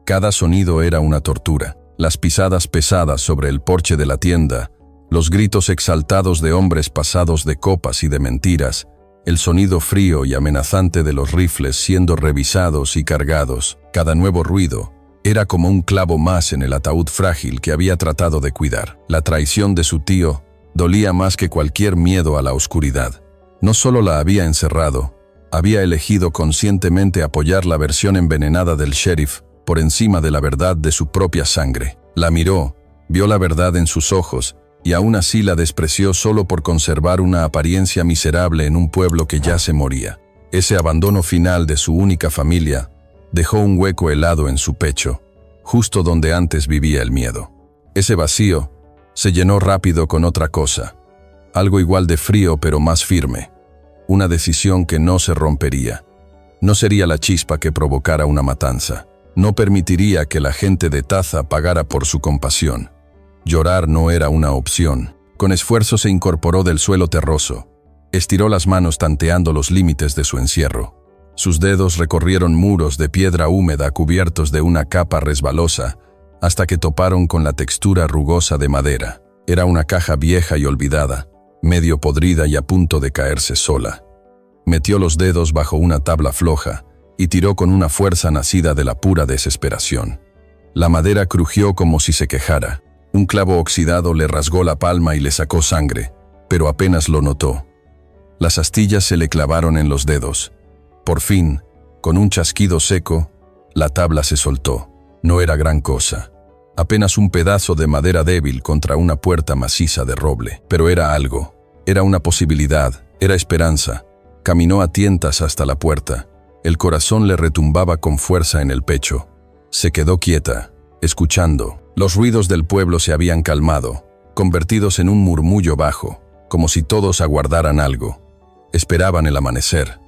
A: Cada sonido era una tortura. Las pisadas pesadas sobre el porche de la tienda, los gritos exaltados de hombres pasados de copas y de mentiras, el sonido frío y amenazante de los rifles siendo revisados y cargados. Cada nuevo ruido era como un clavo más en el ataúd frágil que había tratado de cuidar. La traición de su tío dolía más que cualquier miedo a la oscuridad. No solo la había encerrado, había elegido conscientemente apoyar la versión envenenada del sheriff por encima de la verdad de su propia sangre. La miró, vio la verdad en sus ojos, y aún así la despreció solo por conservar una apariencia miserable en un pueblo que ya se moría. Ese abandono final de su única familia dejó un hueco helado en su pecho, justo donde antes vivía el miedo. Ese vacío se llenó rápido con otra cosa, algo igual de frío pero más firme, una decisión que no se rompería. No sería la chispa que provocara una matanza. No permitiría que la gente de Taza pagara por su compasión. Llorar no era una opción. Con esfuerzo se incorporó del suelo terroso. Estiró las manos tanteando los límites de su encierro. Sus dedos recorrieron muros de piedra húmeda cubiertos de una capa resbalosa, hasta que toparon con la textura rugosa de madera. Era una caja vieja y olvidada, medio podrida y a punto de caerse sola. Metió los dedos bajo una tabla floja y tiró con una fuerza nacida de la pura desesperación. La madera crujió como si se quejara. Un clavo oxidado le rasgó la palma y le sacó sangre, pero apenas lo notó. Las astillas se le clavaron en los dedos. Por fin, con un chasquido seco, la tabla se soltó. No era gran cosa. Apenas un pedazo de madera débil contra una puerta maciza de roble. Pero era algo. Era una posibilidad. Era esperanza. Caminó a tientas hasta la puerta. El corazón le retumbaba con fuerza en el pecho. Se quedó quieta, escuchando. Los ruidos del pueblo se habían calmado, convertidos en un murmullo bajo, como si todos aguardaran algo. Esperaban el amanecer.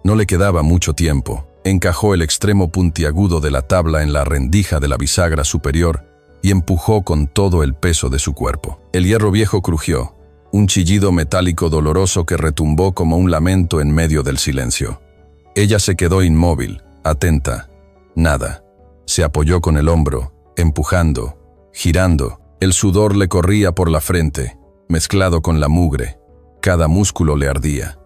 A: No le quedaba mucho tiempo. Encajó el extremo puntiagudo de la tabla en la rendija de la bisagra superior y empujó con todo el peso de su cuerpo. El hierro viejo crujió, un chillido metálico doloroso que retumbó como un lamento en medio del silencio. Ella se quedó inmóvil, atenta. Nada. Se apoyó con el hombro, empujando, girando. El sudor le corría por la frente, mezclado con la mugre. Cada músculo le ardía.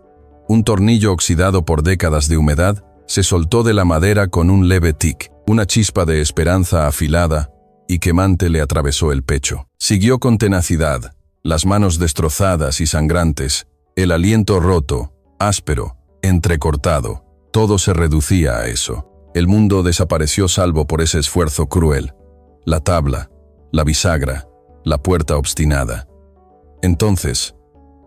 A: Un tornillo oxidado por décadas de humedad se soltó de la madera con un leve tic. Una chispa de esperanza afilada y quemante le atravesó el pecho. Siguió con tenacidad, las manos destrozadas y sangrantes, el aliento roto, áspero, entrecortado. Todo se reducía a eso. El mundo desapareció salvo por ese esfuerzo cruel. La tabla, la bisagra, la puerta obstinada. Entonces,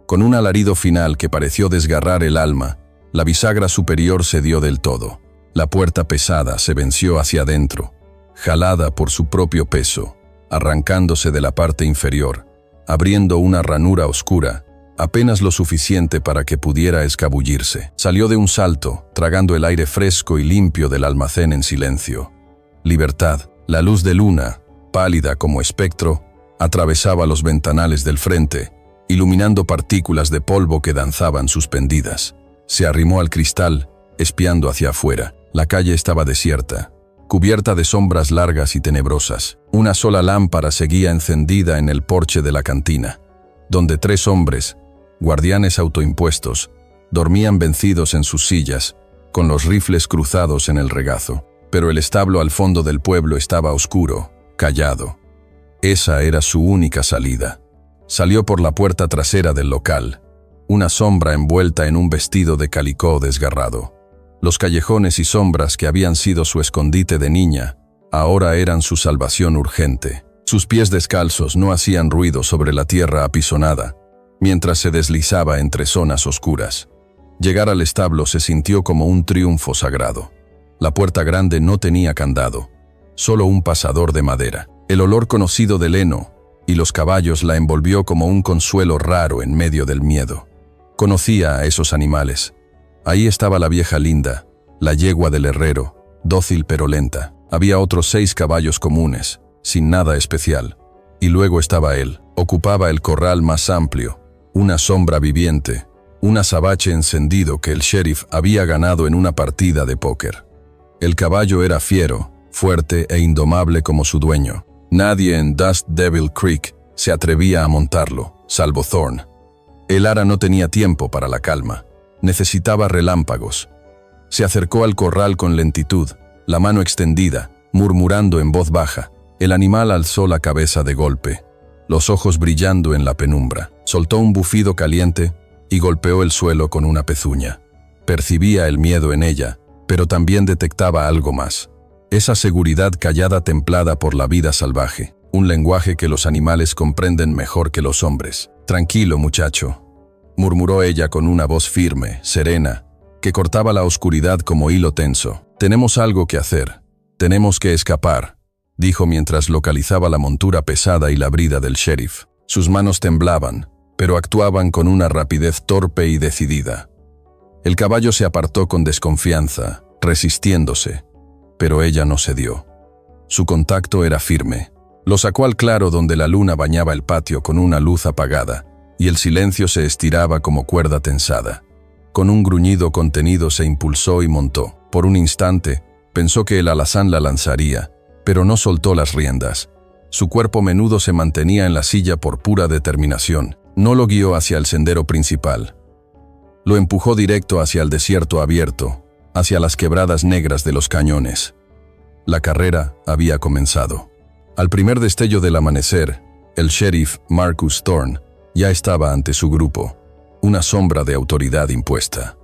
A: con un alarido final que pareció desgarrar el alma, la bisagra superior cedió del todo. La puerta pesada se venció hacia adentro, jalada por su propio peso, arrancándose de la parte inferior, abriendo una ranura oscura, apenas lo suficiente para que pudiera escabullirse. Salió de un salto, tragando el aire fresco y limpio del almacén en silencio. Libertad. La luz de luna, pálida como espectro, atravesaba los ventanales del frente, iluminando partículas de polvo que danzaban suspendidas. Se arrimó al cristal, espiando hacia afuera. La calle estaba desierta, cubierta de sombras largas y tenebrosas. Una sola lámpara seguía encendida en el porche de la cantina, donde 3 hombres, guardianes autoimpuestos, dormían vencidos en sus sillas, con los rifles cruzados en el regazo. Pero el establo al fondo del pueblo estaba oscuro, callado. Esa era su única salida. Salió por la puerta trasera del local, una sombra envuelta en un vestido de calicó desgarrado. Los callejones y sombras que habían sido su escondite de niña, ahora eran su salvación urgente. Sus pies descalzos no hacían ruido sobre la tierra apisonada, mientras se deslizaba entre zonas oscuras. Llegar al establo se sintió como un triunfo sagrado. La puerta grande no tenía candado, solo un pasador de madera. El olor conocido del heno y los caballos la envolvió como un consuelo raro en medio del miedo. Conocía a esos animales. Ahí estaba la vieja linda, la yegua del herrero, dócil pero lenta. Había otros 6 caballos comunes, sin nada especial. Y luego estaba él. Ocupaba el corral más amplio, una sombra viviente, un azabache encendido que el sheriff había ganado en una partida de póker. El caballo era fiero, fuerte e indomable como su dueño. Nadie en Dust Devil Creek se atrevía a montarlo, salvo Thorne. El ara no tenía tiempo para la calma. Necesitaba relámpagos. Se acercó al corral con lentitud, la mano extendida, murmurando en voz baja. El animal alzó la cabeza de golpe, los ojos brillando en la penumbra. Soltó un bufido caliente y golpeó el suelo con una pezuña. Percibía el miedo en ella, pero también detectaba algo más. Esa seguridad callada templada por la vida salvaje, un lenguaje que los animales comprenden mejor que los hombres. «Tranquilo, muchacho», murmuró ella con una voz firme, serena, que cortaba la oscuridad como hilo tenso. «Tenemos algo que hacer. Tenemos que escapar», dijo mientras localizaba la montura pesada y la brida del sheriff. Sus manos temblaban, pero actuaban con una rapidez torpe y decidida. El caballo se apartó con desconfianza, resistiéndose, pero ella no cedió. Su contacto era firme. Lo sacó al claro donde la luna bañaba el patio con una luz apagada, y el silencio se estiraba como cuerda tensada. Con un gruñido contenido se impulsó y montó. Por un instante, pensó que el alazán la lanzaría, pero no soltó las riendas. Su cuerpo menudo se mantenía en la silla por pura determinación. No lo guió hacia el sendero principal. Lo empujó directo hacia el desierto abierto, hacia las quebradas negras de los cañones. La carrera había comenzado. Al primer destello del amanecer, el sheriff Marcus Thorne ya estaba ante su grupo, una sombra de autoridad impuesta.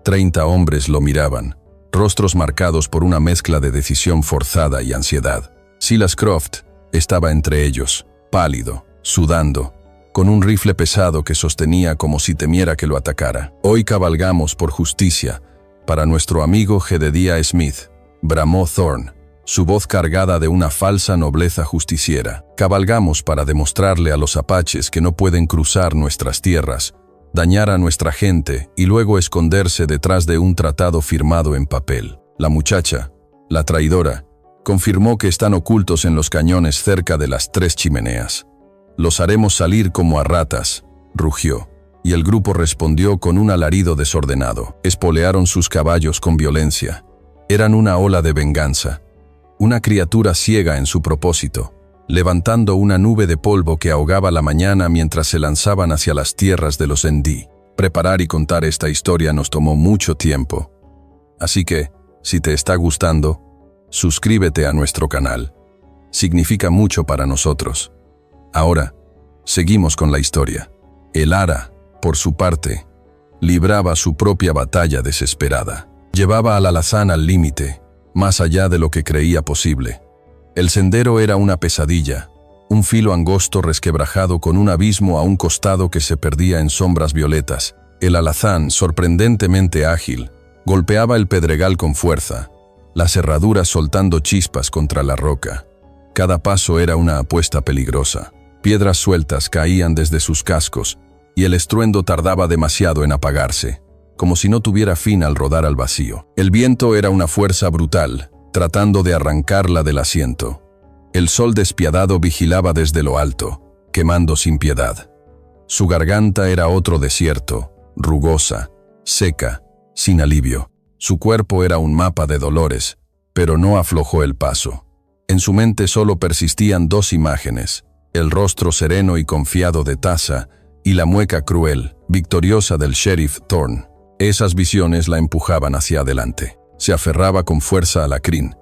A: 30 hombres lo miraban, rostros marcados por una mezcla de decisión forzada y ansiedad. Silas Croft estaba entre ellos, pálido, sudando, con un rifle pesado que sostenía como si temiera que lo atacara. «Hoy cabalgamos por justicia para nuestro amigo Jedediah Smith», bramó Thorne, su voz cargada de una falsa nobleza justiciera. «Cabalgamos para demostrarle a los apaches que no pueden cruzar nuestras tierras, dañar a nuestra gente y luego esconderse detrás de un tratado firmado en papel». La muchacha, la traidora, confirmó que están ocultos en los cañones cerca de las 3 chimeneas. «Los haremos salir como a ratas», rugió, y el grupo respondió con un alarido desordenado. Espolearon sus caballos con violencia. Eran una ola de venganza, una criatura ciega en su propósito, levantando una nube de polvo que ahogaba la mañana mientras se lanzaban hacia las tierras de los Endi. Preparar y contar esta historia nos tomó mucho tiempo. Así que, si te está gustando, suscríbete a nuestro canal. Significa mucho para nosotros. Ahora, seguimos con la historia. El Ara, por su parte, libraba su propia batalla desesperada. Llevaba al alazán al límite, más allá de lo que creía posible. El sendero era una pesadilla, un filo angosto resquebrajado con un abismo a un costado que se perdía en sombras violetas. El alazán, sorprendentemente ágil, golpeaba el pedregal con fuerza, las herraduras soltando chispas contra la roca. Cada paso era una apuesta peligrosa. Piedras sueltas caían desde sus cascos, y el estruendo tardaba demasiado en apagarse, como si no tuviera fin al rodar al vacío. El viento era una fuerza brutal, tratando de arrancarla del asiento. El sol despiadado vigilaba desde lo alto, quemando sin piedad. Su garganta era otro desierto, rugosa, seca, sin alivio. Su cuerpo era un mapa de dolores, pero no aflojó el paso. En su mente solo persistían 2 imágenes: el rostro sereno y confiado de Taza y la mueca cruel, victoriosa del sheriff Thorne. Esas visiones la empujaban hacia adelante. Se aferraba con fuerza a la crin,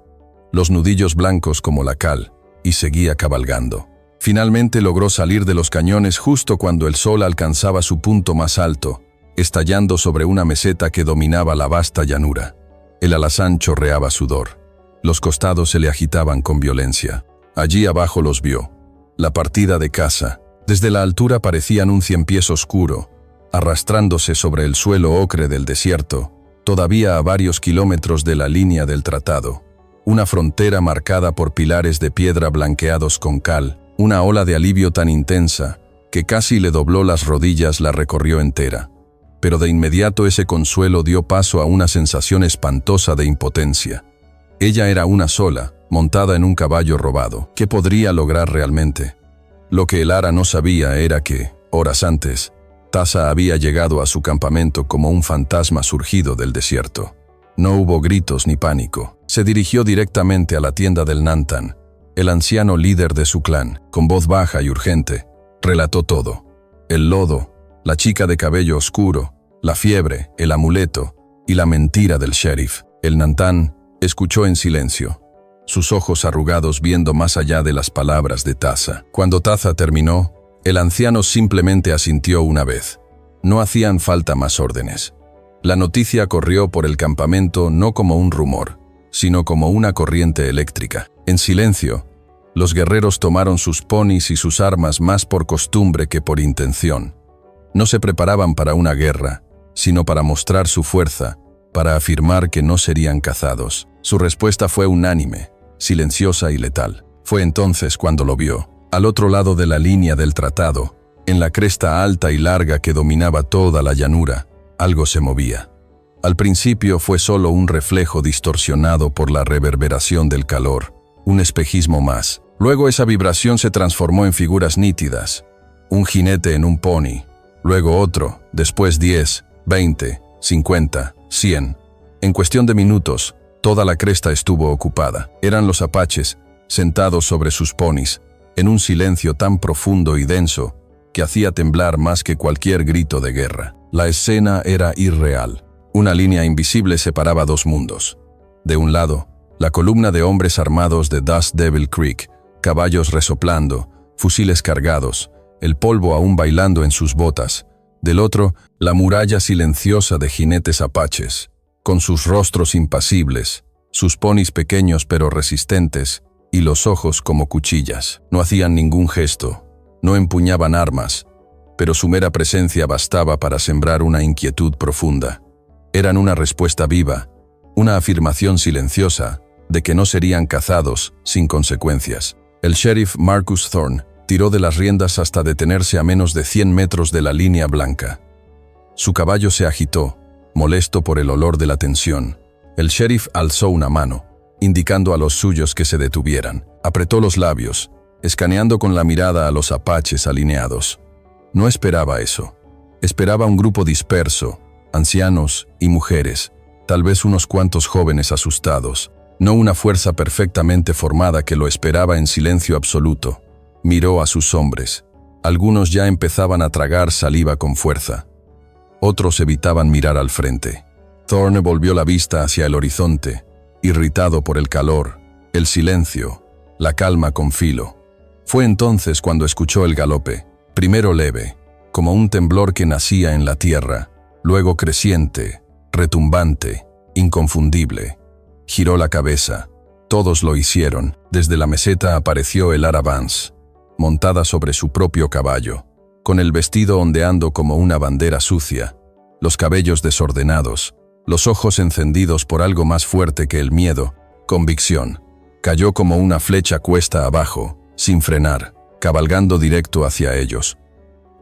A: los nudillos blancos como la cal, y seguía cabalgando. Finalmente logró salir de los cañones justo cuando el sol alcanzaba su punto más alto, estallando sobre una meseta que dominaba la vasta llanura. El alazán chorreaba sudor. Los costados se le agitaban con violencia. Allí abajo los vio. La partida de caza. Desde la altura parecían un ciempiés oscuro, arrastrándose sobre el suelo ocre del desierto, todavía a varios kilómetros de la línea del tratado. Una frontera marcada por pilares de piedra blanqueados con cal. Una ola de alivio tan intensa que casi le dobló las rodillas la recorrió entera. Pero de inmediato ese consuelo dio paso a una sensación espantosa de impotencia. Ella era una sola, montada en un caballo robado. ¿Qué podría lograr realmente? Lo que el Ara no sabía era que, horas antes, Taza había llegado a su campamento como un fantasma surgido del desierto. No hubo gritos ni pánico. Se dirigió directamente a la tienda del Nantan. El anciano líder de su clan, con voz baja y urgente, relató todo. El lodo, la chica de cabello oscuro, la fiebre, el amuleto y la mentira del sheriff. El Nantan escuchó en silencio, sus ojos arrugados viendo más allá de las palabras de Taza. Cuando Taza terminó, el anciano simplemente asintió una vez. No hacían falta más órdenes. La noticia corrió por el campamento no como un rumor, sino como una corriente eléctrica. En silencio, los guerreros tomaron sus ponis y sus armas más por costumbre que por intención. No se preparaban para una guerra, sino para mostrar su fuerza, para afirmar que no serían cazados. Su respuesta fue unánime, silenciosa y letal. Fue entonces cuando lo vio, al otro lado de la línea del tratado, en la cresta alta y larga que dominaba toda la llanura, algo se movía. Al principio fue solo un reflejo distorsionado por la reverberación del calor, un espejismo más. Luego esa vibración se transformó en figuras nítidas. Un jinete en un pony, luego otro, después 10, 20, 50, 100. En cuestión de minutos, toda la cresta estuvo ocupada. Eran los apaches, sentados sobre sus ponis, en un silencio tan profundo y denso que hacía temblar más que cualquier grito de guerra. La escena era irreal. Una línea invisible separaba dos mundos. De un lado, la columna de hombres armados de Dust Devil Creek, caballos resoplando, fusiles cargados, el polvo aún bailando en sus botas. Del otro, la muralla silenciosa de jinetes apaches, con sus rostros impasibles, sus ponis pequeños pero resistentes, y los ojos como cuchillas. No hacían ningún gesto, no empuñaban armas, pero su mera presencia bastaba para sembrar una inquietud profunda. Eran una respuesta viva, una afirmación silenciosa de que no serían cazados sin consecuencias. El sheriff Marcus Thorne tiró de las riendas hasta detenerse a menos de 100 metros de la línea blanca. Su caballo se agitó, molesto por el olor de la tensión. El sheriff alzó una mano, indicando a los suyos que se detuvieran. Apretó los labios, escaneando con la mirada a los apaches alineados. No esperaba eso. Esperaba un grupo disperso, ancianos y mujeres, tal vez unos cuantos jóvenes asustados, no una fuerza perfectamente formada que lo esperaba en silencio absoluto. Miró a sus hombres. Algunos ya empezaban a tragar saliva con fuerza. Otros evitaban mirar al frente. Thorne volvió la vista hacia el horizonte, irritado por el calor, el silencio, la calma con filo. Fue entonces cuando escuchó el galope, primero leve, como un temblor que nacía en la tierra, luego creciente, retumbante, inconfundible. Giró la cabeza. Todos lo hicieron. Desde la meseta apareció Elara Vance, montada sobre su propio caballo, con el vestido ondeando como una bandera sucia, los cabellos desordenados, los ojos encendidos por algo más fuerte que el miedo, convicción. Cayó como una flecha cuesta abajo, sin frenar, cabalgando directo hacia ellos.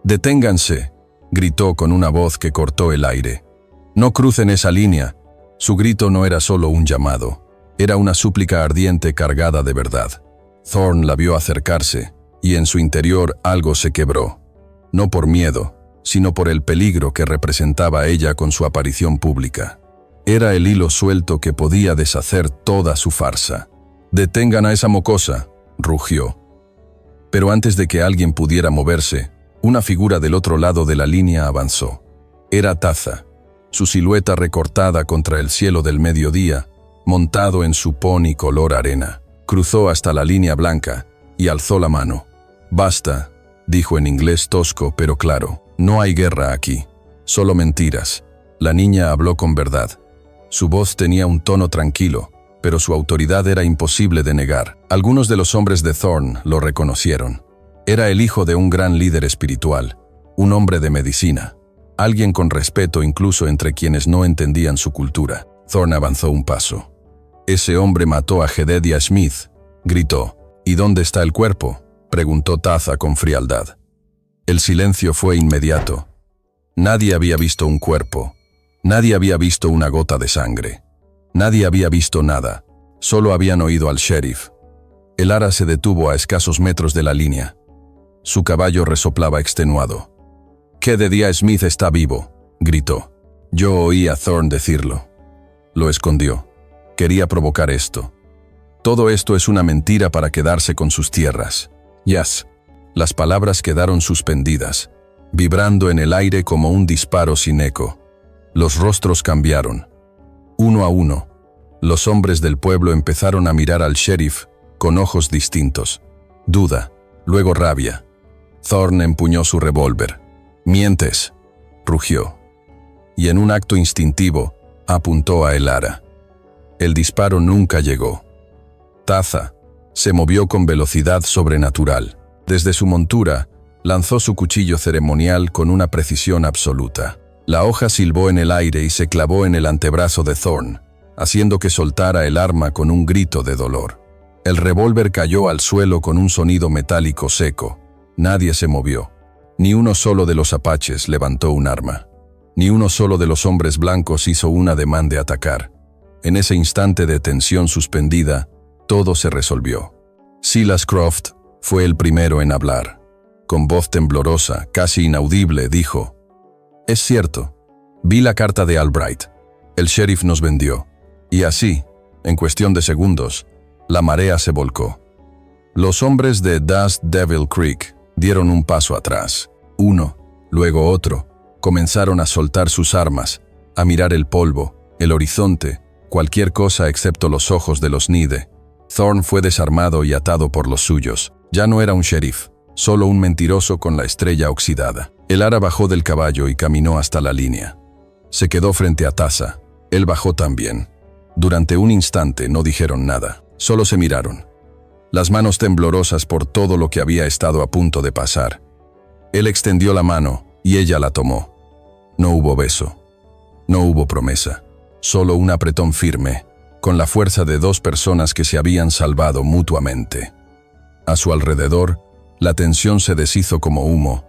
A: «¡Deténganse!», gritó con una voz que cortó el aire. «No crucen esa línea». Su grito no era solo un llamado, era una súplica ardiente cargada de verdad. Thorne la vio acercarse, y en su interior algo se quebró. No por miedo, sino por el peligro que representaba ella con su aparición pública. Era el hilo suelto que podía deshacer toda su farsa. «¡Detengan a esa mocosa!», rugió. Pero antes de que alguien pudiera moverse, una figura del otro lado de la línea avanzó. Era Taza, su silueta recortada contra el cielo del mediodía, montado en su pony color arena. Cruzó hasta la línea blanca y alzó la mano. «Basta», dijo en inglés tosco pero claro. «No hay guerra aquí, solo mentiras». La niña habló con verdad. Su voz tenía un tono tranquilo, pero su autoridad era imposible de negar. Algunos de los hombres de Thorne lo reconocieron. Era el hijo de un gran líder espiritual, un hombre de medicina, alguien con respeto incluso entre quienes no entendían su cultura. Thorne avanzó un paso. «Ese hombre mató a Jedediah Smith», gritó. «¿Y dónde está el cuerpo?», preguntó Taza con frialdad. El silencio fue inmediato. Nadie había visto un cuerpo. Nadie había visto una gota de sangre. Nadie había visto nada. Solo habían oído al sheriff. El ara se detuvo a escasos metros de la línea. Su caballo resoplaba extenuado. «Jedediah Smith está vivo», gritó. Yo oí a Thorne decirlo. Lo escondió. Quería provocar esto. Todo esto es una mentira para quedarse con sus tierras. «Yes». Las palabras quedaron suspendidas, vibrando en el aire como un disparo sin eco. Los rostros cambiaron. Uno a uno, los hombres del pueblo empezaron a mirar al sheriff con ojos distintos. Duda, luego rabia. Thorne empuñó su revólver. «¡Mientes!», rugió. Y en un acto instintivo, apuntó a Elara. El disparo nunca llegó. Taza se movió con velocidad sobrenatural. Desde su montura, lanzó su cuchillo ceremonial con una precisión absoluta. La hoja silbó en el aire y se clavó en el antebrazo de Thorne, haciendo que soltara el arma con un grito de dolor. El revólver cayó al suelo con un sonido metálico seco. Nadie se movió. Ni uno solo de los apaches levantó un arma. Ni uno solo de los hombres blancos hizo un ademán de atacar. En ese instante de tensión suspendida, todo se resolvió. Silas Croft fue el primero en hablar. Con voz temblorosa, casi inaudible, dijo: «Es cierto, vi la carta de Albright. El sheriff nos vendió». Y así, en cuestión de segundos, la marea se volcó. Los hombres de Dust Devil Creek dieron un paso atrás. Uno, luego otro, comenzaron a soltar sus armas, a mirar el polvo, el horizonte, cualquier cosa excepto los ojos de los Nide. Thorn fue desarmado y atado por los suyos. Ya no era un sheriff, solo un mentiroso con la estrella oxidada. El ara bajó del caballo y caminó hasta la línea. Se quedó frente a Taza. Él bajó también. Durante un instante no dijeron nada, solo se miraron. Las manos temblorosas por todo lo que había estado a punto de pasar. Él extendió la mano y ella la tomó. No hubo beso. No hubo promesa. Solo un apretón firme, con la fuerza de dos personas que se habían salvado mutuamente. A su alrededor, la tensión se deshizo como humo.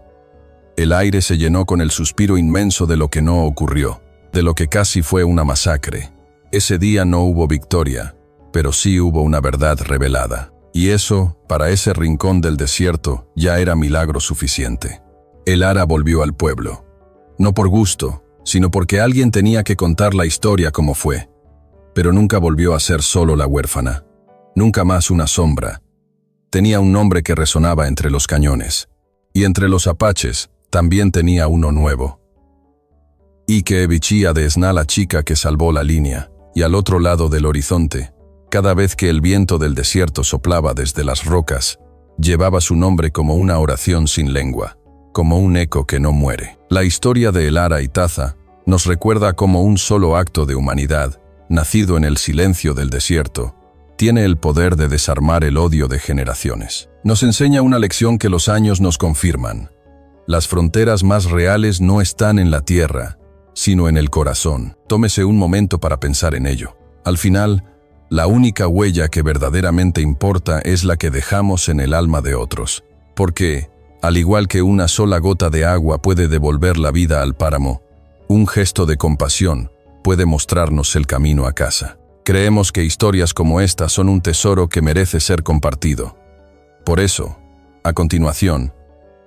A: El aire se llenó con el suspiro inmenso de lo que no ocurrió, de lo que casi fue una masacre. Ese día no hubo victoria, pero sí hubo una verdad revelada. Y eso, para ese rincón del desierto, ya era milagro suficiente. El ara volvió al pueblo. No por gusto, sino porque alguien tenía que contar la historia como fue. Pero nunca volvió a ser solo la huérfana. Nunca más una sombra. Tenía un nombre que resonaba entre los cañones. Y entre los apaches, también tenía uno nuevo. Ike Ebichía de Esna, la chica que salvó la línea, y al otro lado del horizonte, cada vez que el viento del desierto soplaba desde las rocas, llevaba su nombre como una oración sin lengua, como un eco que no muere. La historia de El Ara y Taza nos recuerda cómo un solo acto de humanidad, nacido en el silencio del desierto, tiene el poder de desarmar el odio de generaciones. Nos enseña una lección que los años nos confirman. Las fronteras más reales no están en la tierra, sino en el corazón. Tómese un momento para pensar en ello. Al final, la única huella que verdaderamente importa es la que dejamos en el alma de otros. Porque, al igual que una sola gota de agua puede devolver la vida al páramo, un gesto de compasión puede mostrarnos el camino a casa. Creemos que historias como esta son un tesoro que merece ser compartido. Por eso, a continuación,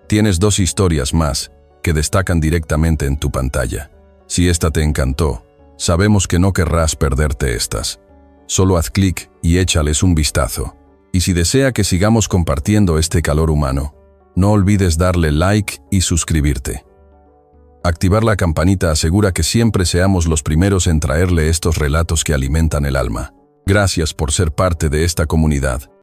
A: tienes dos historias más que destacan directamente en tu pantalla. Si esta te encantó, sabemos que no querrás perderte estas. Solo haz clic y échales un vistazo. Y si desea que sigamos compartiendo este calor humano, no olvides darle like y suscribirte. Activar la campanita asegura que siempre seamos los primeros en traerle estos relatos que alimentan el alma. Gracias por ser parte de esta comunidad.